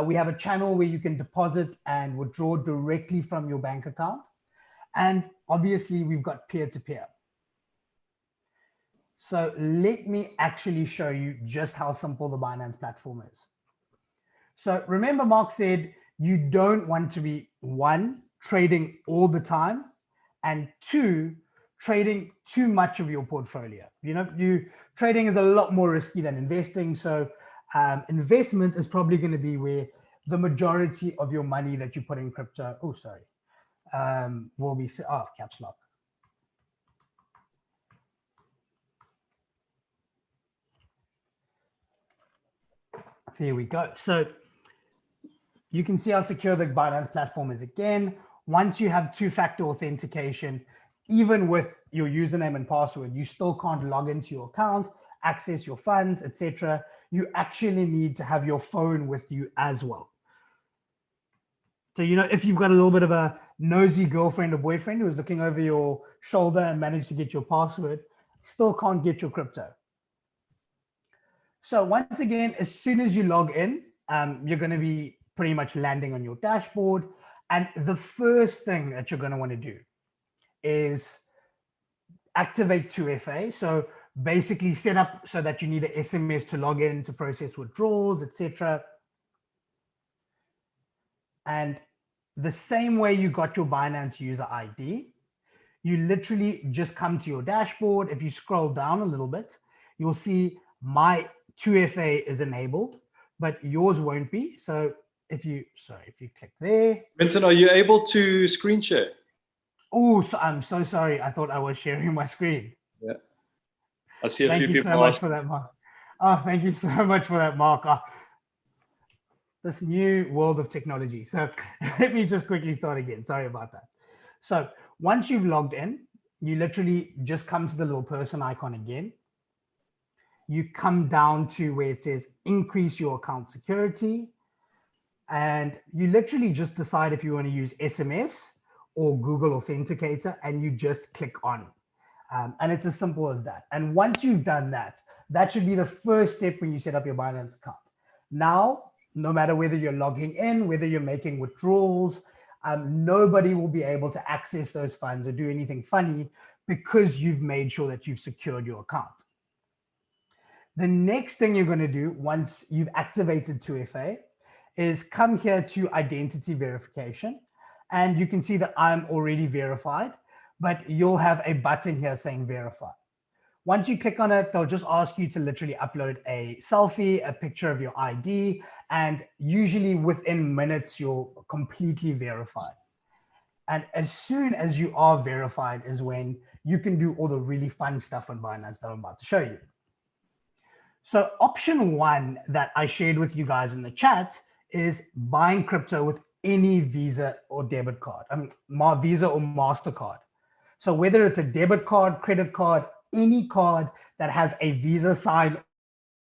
We have a channel where you can deposit and withdraw directly from your bank account. And obviously we've got peer-to-peer. So let me actually show you just how simple the Binance platform is. So remember, Mark said you don't want to be, one, trading all the time, and two, trading too much of your portfolio. You know, trading is a lot more risky than investing. So investment is probably going to be where the majority of your money that you put in crypto, will be, caps lock. There we go. So you can see how secure the Binance platform is again. Once you have two-factor authentication, even with your username and password, you still can't log into your account, access your funds, etc. You actually need to have your phone with you as well. So, you know, if you've got a little bit of a nosy girlfriend or boyfriend who's looking over your shoulder and managed to get your password, still can't get your crypto. So once again, as soon as you log in, you're going to be pretty much landing on your dashboard. And the first thing that you're going to want to do is activate 2FA. So basically set up so that you need an SMS to log in to process withdrawals, etc. And the same way you got your Binance user ID, you literally just come to your dashboard. If you scroll down a little bit, you'll see my 2FA is enabled, but yours won't be. So if you click there. Brenton, are you able to screen share? Oh, so I'm so sorry. I thought I was sharing my screen. Yeah. I see a few people. Thank you so much for that, Mark. Oh, thank you so much for that, Mark. This new world of technology. So let me just quickly start again. Sorry about that. So once you've logged in, you literally just come to the little person icon again. You come down to where it says increase your account security. And you literally just decide if you want to use SMS or Google Authenticator, and you just click on. And it's as simple as that. And once you've done that, that should be the first step when you set up your Binance account. Now, no matter whether you're logging in, whether you're making withdrawals, nobody will be able to access those funds or do anything funny because you've made sure that you've secured your account. The next thing you're going to do once you've activated 2FA is come here to identity verification. And you can see that I'm already verified, but you'll have a button here saying verify. Once you click on it, they'll just ask you to literally upload a selfie, a picture of your ID, and usually within minutes, you're completely verified. And as soon as you are verified is when you can do all the really fun stuff on Binance that I'm about to show you. So option one that I shared with you guys in the chat is buying crypto with any Visa or debit card. I mean, Visa or MasterCard. So whether it's a debit card, credit card, any card that has a Visa sign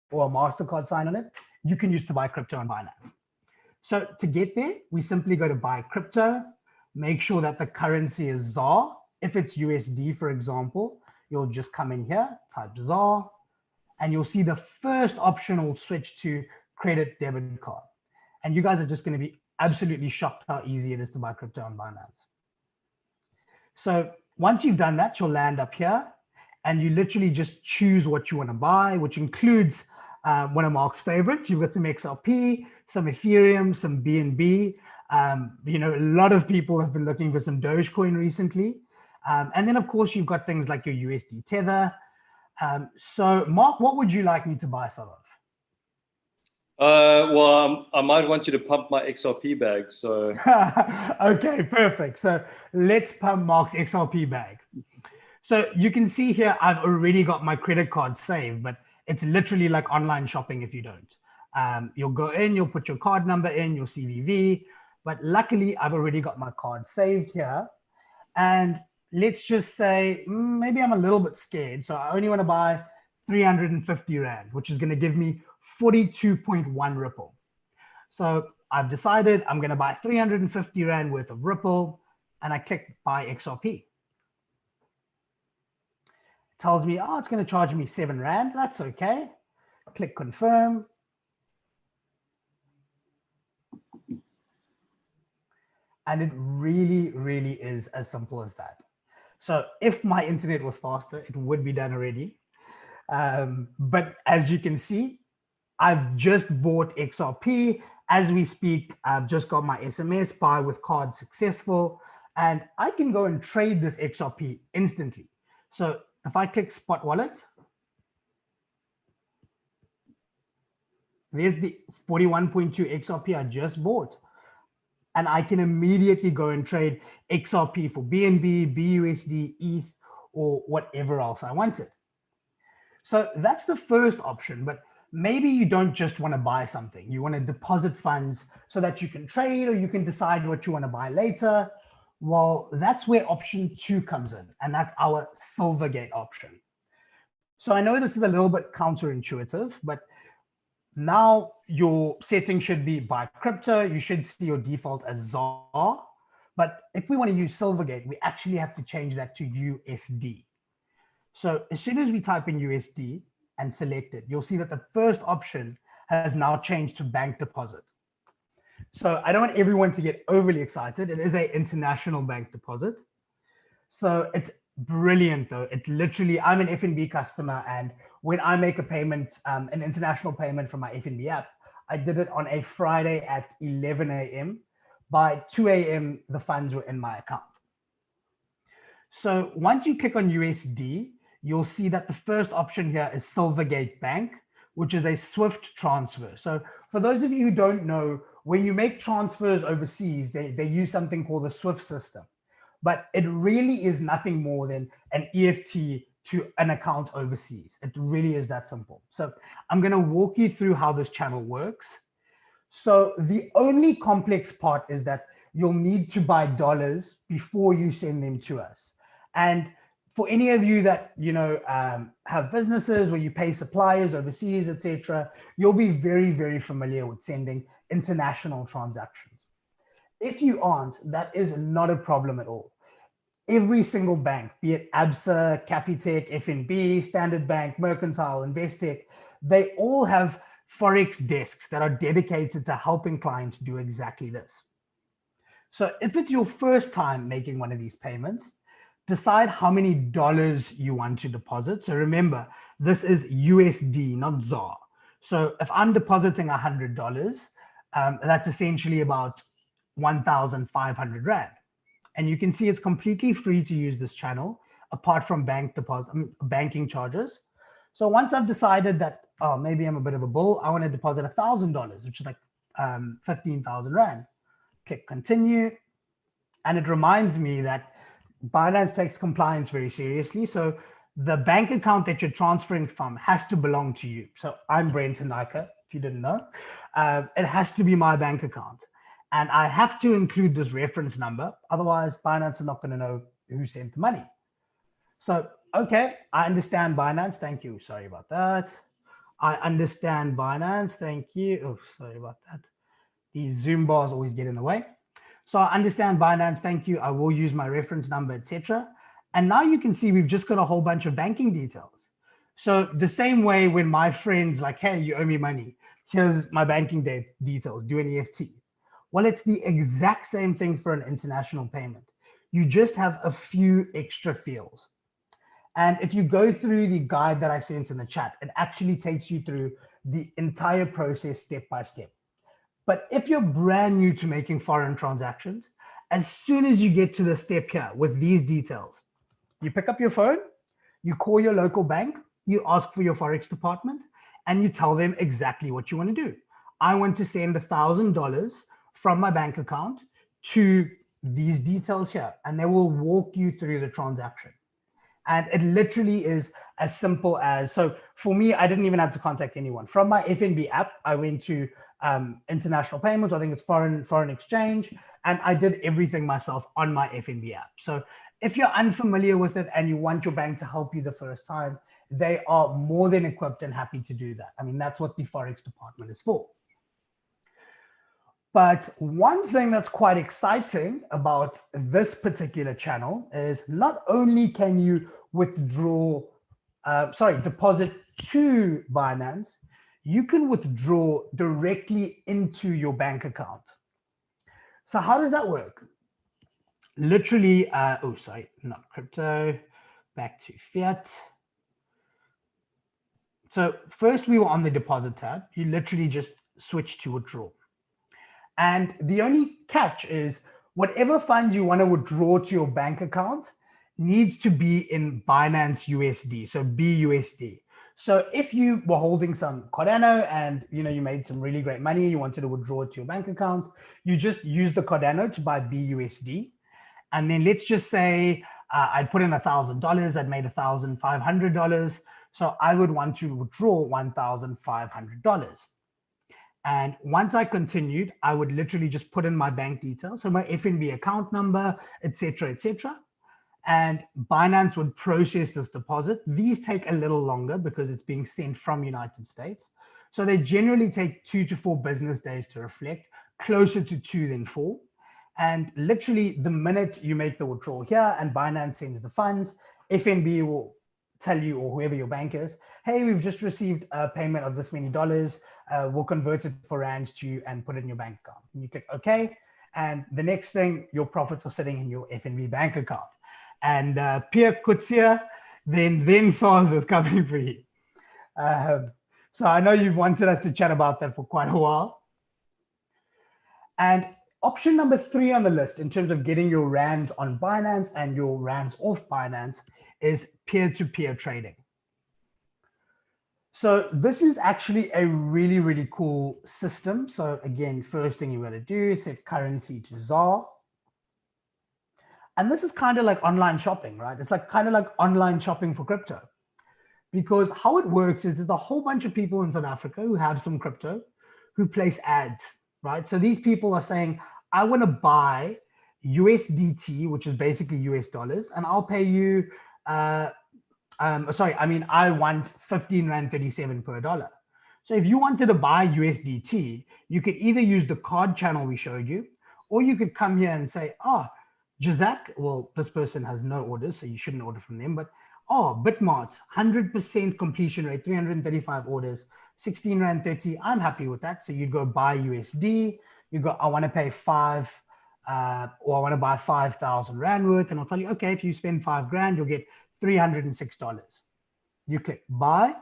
or a MasterCard sign on it, you can use to buy crypto on Binance. So to get there, we simply go to buy crypto, make sure that the currency is ZAR. If it's USD, for example, you'll just come in here, type ZAR, and you'll see the first option will switch to credit debit card. And you guys are just going to be absolutely shocked how easy it is to buy crypto on Binance. So once you've done that, you'll land up here and you literally just choose what you want to buy, which includes one of Mark's favorites. You've got some XRP, some Ethereum, some BNB. You know, a lot of people have been looking for some Dogecoin recently. And then of course you've got things like your USD Tether. So Mark, what would you like me to buy some of? Well, I might want you to pump my XRP bag. So okay, perfect. So let's pump Mark's XRP bag. So you can see here, I've already got my credit card saved, but it's literally like online shopping if you don't. You'll go in, you'll put your card number in, your CVV, but luckily I've already got my card saved here. And let's just say maybe I'm a little bit scared. So I only want to buy 350 Rand, which is going to give me 42.1 Ripple. So I've decided I'm going to buy 350 Rand worth of Ripple, and I click buy XRP. It tells me, oh, it's going to charge me 7 Rand. That's okay. Click confirm. And it really, really is as simple as that. So if my internet was faster, it would be done already. But as you can see, I've just bought XRP. As we speak, I've just got my SMS, buy with card successful, and I can go and trade this XRP instantly. So if I click spot wallet, there's the 41.2 XRP I just bought. And I can immediately go and trade XRP for BNB, BUSD, ETH, or whatever else I wanted. So that's the first option, but maybe you don't just want to buy something. You want to deposit funds so that you can trade, or you can decide what you want to buy later. Well, that's where option 2 comes in, and that's our Silvergate option. So I know this is a little bit counterintuitive, but now your setting should be buy crypto. You should see your default as ZAR. But if we want to use Silvergate, we actually have to change that to USD. So as soon as we type in USD and select it, you'll see that the first option has now changed to bank deposit. So I don't want everyone to get overly excited. It is an international bank deposit. So it's brilliant though. It literally, I'm an FNB customer, and when I make a payment, an international payment from my FNB app, I did it on a Friday at 11 a.m. By 2 a.m., the funds were in my account. So once you click on USD, you'll see that the first option here is Silvergate Bank, which is a Swift transfer. So for those of you who don't know, when you make transfers overseas, they use something called the Swift system. But it really is nothing more than an EFT to an account overseas. It really is that simple. So I'm going to walk you through how this channel works. So the only complex part is that you'll need to buy dollars before you send them to us. And for any of you that have businesses where you pay suppliers overseas, etc., you'll be very, very familiar with sending international transactions. If you aren't, that is not a problem at all. Every single bank, be it ABSA, Capitec, FNB, Standard Bank, Mercantile, Investec, they all have Forex desks that are dedicated to helping clients do exactly this. So if it's your first time making one of these payments, decide how many dollars you want to deposit. So remember, this is USD, not ZAR. So if I'm depositing $100, that's essentially about 1,500 Rand. And you can see it's completely free to use this channel, apart from banking charges. So once I've decided that, oh, maybe I'm a bit of a bull, I want to deposit $1,000, which is like 15,000 Rand. Click continue. And it reminds me that Binance takes compliance very seriously. So the bank account that you're transferring from has to belong to you. So I'm Brenton Nyka, if you didn't know. It has to be my bank account. And I have to include this reference number. Otherwise, Binance is not going to know who sent the money. So, okay, I understand Binance. Thank you. Sorry about that. I understand Binance. Thank you. Oh, sorry about that. These Zoom bars always get in the way. So I understand Binance. Thank you. I will use my reference number, etc. And now you can see we've just got a whole bunch of banking details. So the same way when my friend's like, hey, you owe me money. Here's my banking details. Do an EFT. Well, it's the exact same thing for an international payment. You just have a few extra fields. And if you go through the guide that I sent in the chat, it actually takes you through the entire process step by step. But if you're brand new to making foreign transactions, as soon as you get to the step here with these details, you pick up your phone, you call your local bank, you ask for your Forex department, and you tell them exactly what you want to do. I want to send $1,000 from my bank account to these details here, and they will walk you through the transaction. And it literally is as simple as, so for me, I didn't even have to contact anyone. From my FNB app, I went to international payments, I think it's foreign exchange, and I did everything myself on my FNB app. So If you're unfamiliar with it and you want your bank to help you the first time, they are more than equipped and happy to do that. I mean, that's what the Forex department is for. But one thing that's quite exciting about this particular channel is not only can you withdraw, deposit to Binance, you can withdraw directly into your bank account. So how does that work? Literally, not crypto, back to fiat. So first we were on the deposit tab. You literally just switch to withdraw. And the only catch is whatever funds you want to withdraw to your bank account needs to be in Binance USD, so BUSD. So if you were holding some Cardano and you made some really great money, you wanted to withdraw it to your bank account, you just use the Cardano to buy BUSD. And then let's just say I'd put in $1,000, I'd made $1,500. So I would want to withdraw $1,500. And once I continued, I would literally just put in my bank details, so my FNB account number, etc., etc. And Binance would process this deposit. These take a little longer because it's being sent from United States. So they generally take 2 to 4 business days to reflect, closer to 2 than 4. And literally the minute you make the withdrawal here and Binance sends the funds, FNB will tell you, or whoever your bank is, hey, we've just received a payment of this many dollars. We'll convert it for rands to you and put it in your bank account. And you click OK. And the next thing, your profits are sitting in your FNB bank account. And Pierre Kutsia, then SARS is coming for you. So I know you've wanted us to chat about that for quite a while. And option number 3 on the list in terms of getting your rands on Binance and your rands off Binance is peer-to-peer trading. So this is actually a really, really cool system. So again, first thing you got to do is set currency to ZAR. And this is kind of like online shopping, right? It's like kind of like online shopping for crypto. Because how it works is there's a whole bunch of people in South Africa who have some crypto who place ads, right? So these people are saying, I want to buy USDT, which is basically US dollars, and I'll pay you, I want 15 Rand 37 per dollar. So if you wanted to buy USDT, you could either use the card channel we showed you, or you could come here and say, Jazak, well, this person has no orders, so you shouldn't order from them, but Bitmart, 100% completion rate, 335 orders, 16 Rand 30, I'm happy with that. So you'd go buy USD, you go, I want to pay 5, or I want to buy 5,000 Rand worth, and I'll tell you, okay, if you spend 5 grand, you'll get $306. You click buy.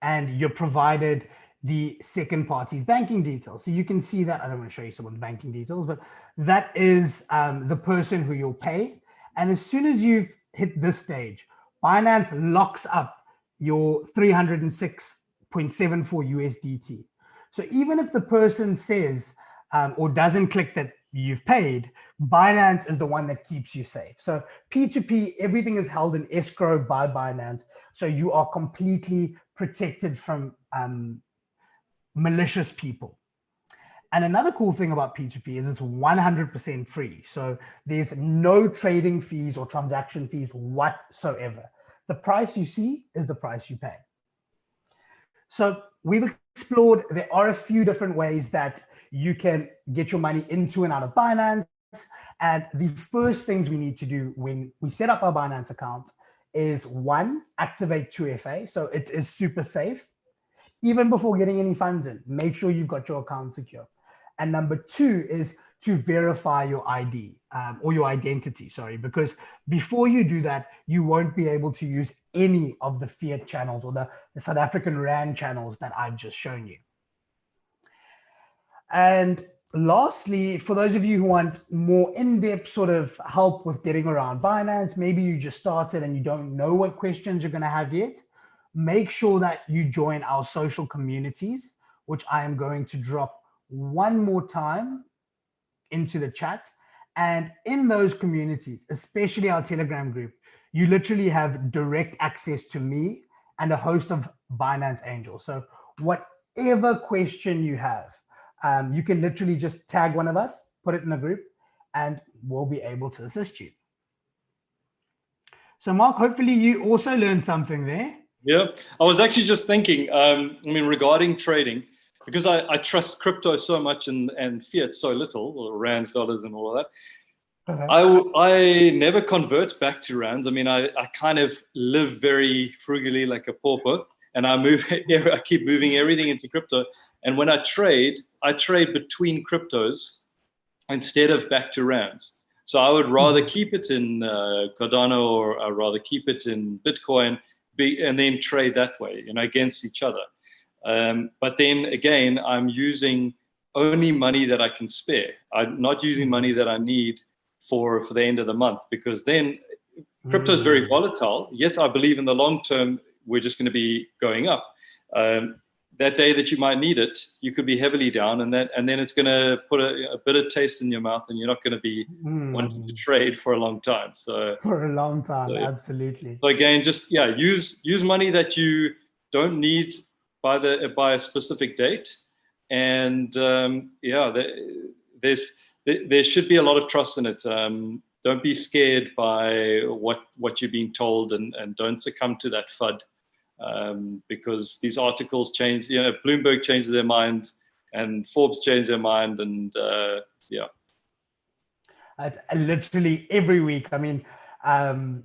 And you're provided the second party's banking details. So you can see that, I don't want to show you someone's banking details, but that is the person who you'll pay. And as soon as you've hit this stage, Binance locks up your 306.74 USDT. So even if the person says or doesn't click that you've paid, Binance is the one that keeps you safe. So P2P, everything is held in escrow by Binance. So you are completely protected from malicious people. And another cool thing about P2P is it's 100% free. So there's no trading fees or transaction fees whatsoever. The price you see is the price you pay. So we've explored, there are a few different ways that you can get your money into and out of Binance. And the first things we need to do when we set up our Binance account is 1, activate 2FA. So it is super safe. Even before getting any funds in, make sure you've got your account secure. And number 2 is to verify your ID or your identity, sorry, because before you do that, you won't be able to use any of the fiat channels or the South African Rand channels that I've just shown you. And lastly, for those of you who want more in-depth sort of help with getting around Binance, maybe you just started and you don't know what questions you're going to have yet, make sure that you join our social communities, which I am going to drop one more time into the chat. And in those communities, especially our Telegram group, you literally have direct access to me and a host of Binance Angels. So whatever question you have, you can literally just tag one of us, put it in a group, and we'll be able to assist you. So Mark, hopefully you also learned something there. Yeah, I was actually just thinking, regarding trading, because I trust crypto so much and fiat so little, or rands, dollars, and all of that. I never convert back to rands. I kind of live very frugally like a pauper, and I keep moving everything into crypto. And when I trade between cryptos instead of back to rands. So I would rather keep it in Cardano, or I'd rather keep it in Bitcoin, and then trade that way, against each other. But then again, I'm using only money that I can spare. I'm not using money that I need for the end of the month, because then crypto is very volatile. Yet I believe in the long term, we're just going to be going up. That day that you might need it, you could be heavily down, and then it's going to put a bitter taste in your mouth, and you're not going to be wanting to trade for a long time. So for a long time, absolutely. So again, just use money that you don't need by a specific date, and there should be a lot of trust in it. Don't be scared by what you're being told, and don't succumb to that FUD. Because these articles change, Bloomberg changes their mind, and Forbes changed their mind, and literally every week.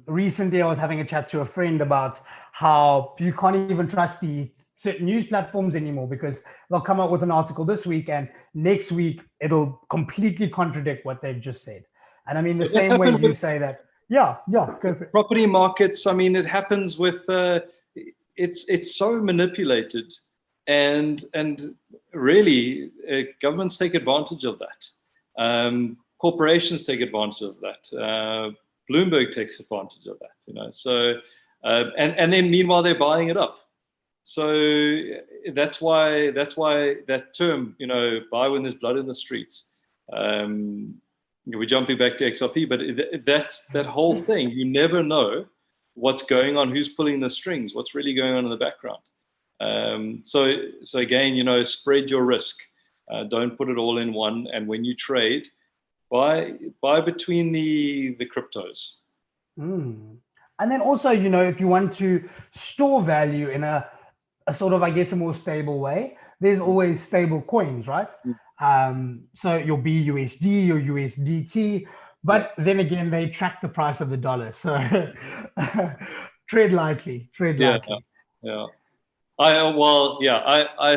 Recently I was having a chat to a friend about how you can't even trust the certain news platforms anymore, because they'll come out with an article this week, and next week it'll completely contradict what they've just said. And the same way you say that. Go for it. Property markets. It happens with. It's so manipulated, and really governments take advantage of that. Corporations take advantage of that. Bloomberg takes advantage of that. So and then meanwhile they're buying it up. So that's why that term, buy when there's blood in the streets. We're jumping back to XRP, but that's that whole thing. You never know what's going on, who's pulling the strings, what's really going on in the background. So again, spread your risk. Don't put it all in one. And when you trade, buy between the cryptos. And then also, if you want to store value in a sort of, a more stable way, there's always stable coins, right? So your BUSD, your USDT, but then again, they track the price of the dollar. So tread lightly. Yeah. I will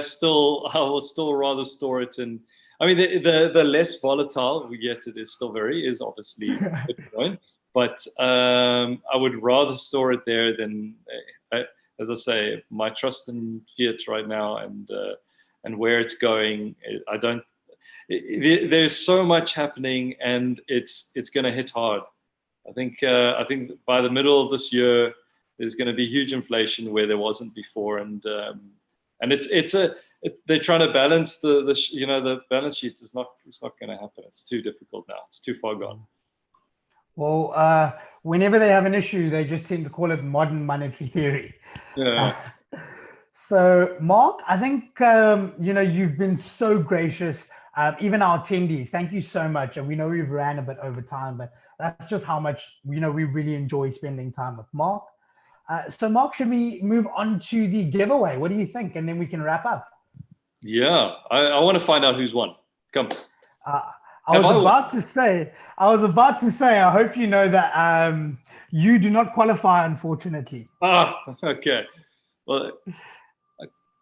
still rather store it in. The less volatile we get, it is still is obviously Bitcoin, but I would rather store it there than, as I say, my trust in fiat right now, and where it's going. There's so much happening, and it's going to hit hard. I think by the middle of this year, there's going to be huge inflation where there wasn't before, and they're trying to balance the balance sheets. It's not going to happen. It's too difficult now. It's too far gone. Well, whenever they have an issue, they just tend to call it modern monetary theory. Yeah. So, Mark, I think you've been so gracious. Even our attendees, thank you so much. And we know we've ran a bit over time, but that's just how much we really enjoy spending time with Mark. So, Mark, should we move on to the giveaway? What do you think? And then we can wrap up. Yeah, I want to find out who's won. Come. I was about to say, I hope you know that you do not qualify, unfortunately. Okay. Well,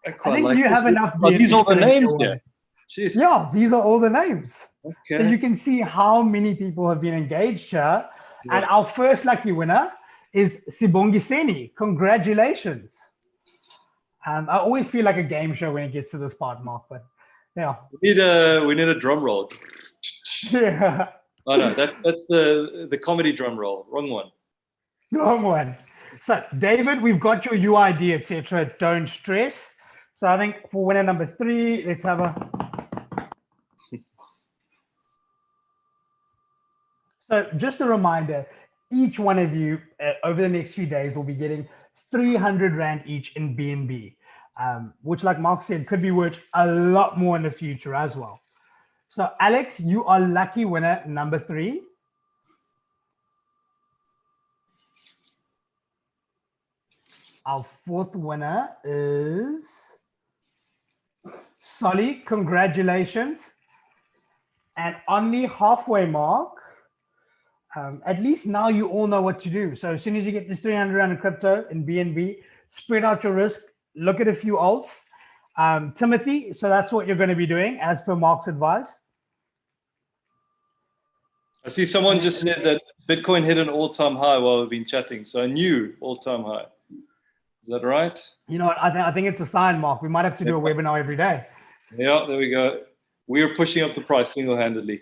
I think you have enough. These are the names there. Jeez. Yeah, these are all the names. Okay. So you can see how many people have been engaged here. Yeah. And our first lucky winner is Sibongiseni. Congratulations. I always feel like a game show when it gets to this part, Mark, but yeah. We need a drum roll. Yeah. Oh no, that's the comedy drum roll. Wrong one. Wrong one. So David, we've got your UID, etc. Don't stress. So I think for winner number 3, let's have a. So just a reminder, each one of you over the next few days will be getting 300 Rand each in BNB. which, like Mark said, could be worth a lot more in the future as well. So Alex, you are lucky winner number 3. Our 4th winner is Solly. Congratulations. And on the halfway mark, at least now you all know what to do. So as soon as you get this 300 rand in crypto in BNB, spread out your risk, look at a few alts. Timothy, so that's what you're going to be doing as per Mark's advice. I see someone just said that Bitcoin hit an all-time high while we've been chatting. So a new all-time high. Is that right? You know what? I think it's a sign, Mark. We might have to do a webinar every day. Yeah, there we go. We are pushing up the price single-handedly.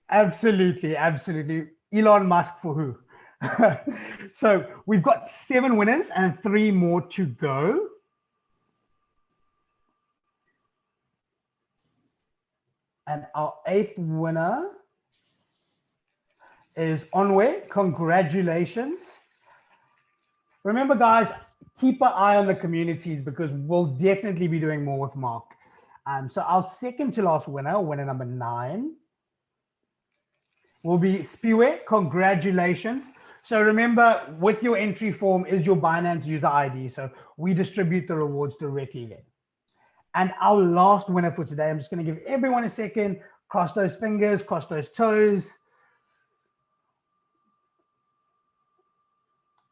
Absolutely, absolutely. Elon Musk for who? So we've got 7 winners and 3 more to go. And our 8th winner is Onwe. Congratulations. Remember, guys, keep an eye on the communities because we'll definitely be doing more with Mark. So our second to last winner, winner number 9, will be Spiwe. Congratulations. So remember, with your entry form is your Binance user ID. So we distribute the rewards directly there. And our last winner for today, I'm just going to give everyone a second, cross those fingers, cross those toes.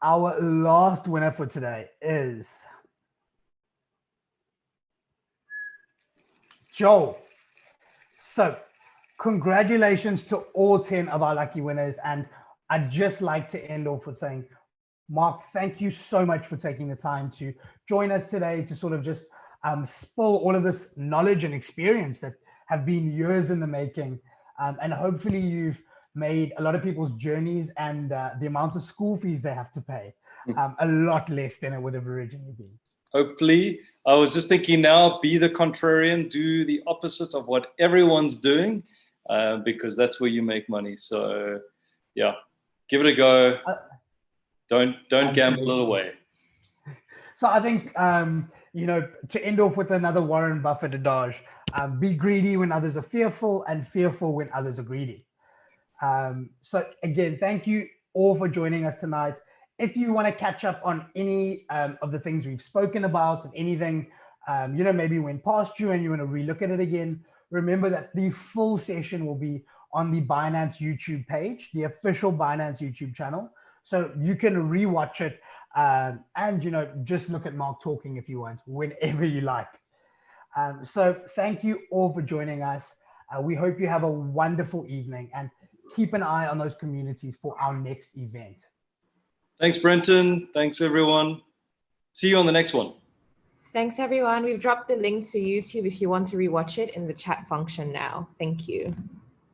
Our last winner for today is Joel. So congratulations to all 10 of our lucky winners. And I'd just like to end off with saying, Mark, thank you so much for taking the time to join us today to sort of just spill all of this knowledge and experience that have been years in the making. And hopefully you've made a lot of people's journeys and the amount of school fees they have to pay a lot less than it would have originally been. Hopefully. I was just thinking now, be the contrarian, do the opposite of what everyone's doing, because that's where you make money. So yeah, give it a go. Don't gamble it away. So I think, you know, to end off with another Warren Buffett adage, be greedy when others are fearful and fearful when others are greedy. So again, thank you all for joining us tonight. If you want to catch up on any of the things we've spoken about and anything, you know, maybe went past you and you want to relook at it again, remember that the full session will be on the Binance YouTube page, the official Binance YouTube channel. So you can rewatch it and, you know, just look at Mark talking if you want, whenever you like. So thank you all for joining us. We hope you have a wonderful evening and keep an eye on those communities for our next event. Thanks, Brenton. Thanks, everyone. See you on the next one. Thanks, everyone. We've dropped the link to YouTube if you want to rewatch it in the chat function now. Thank you.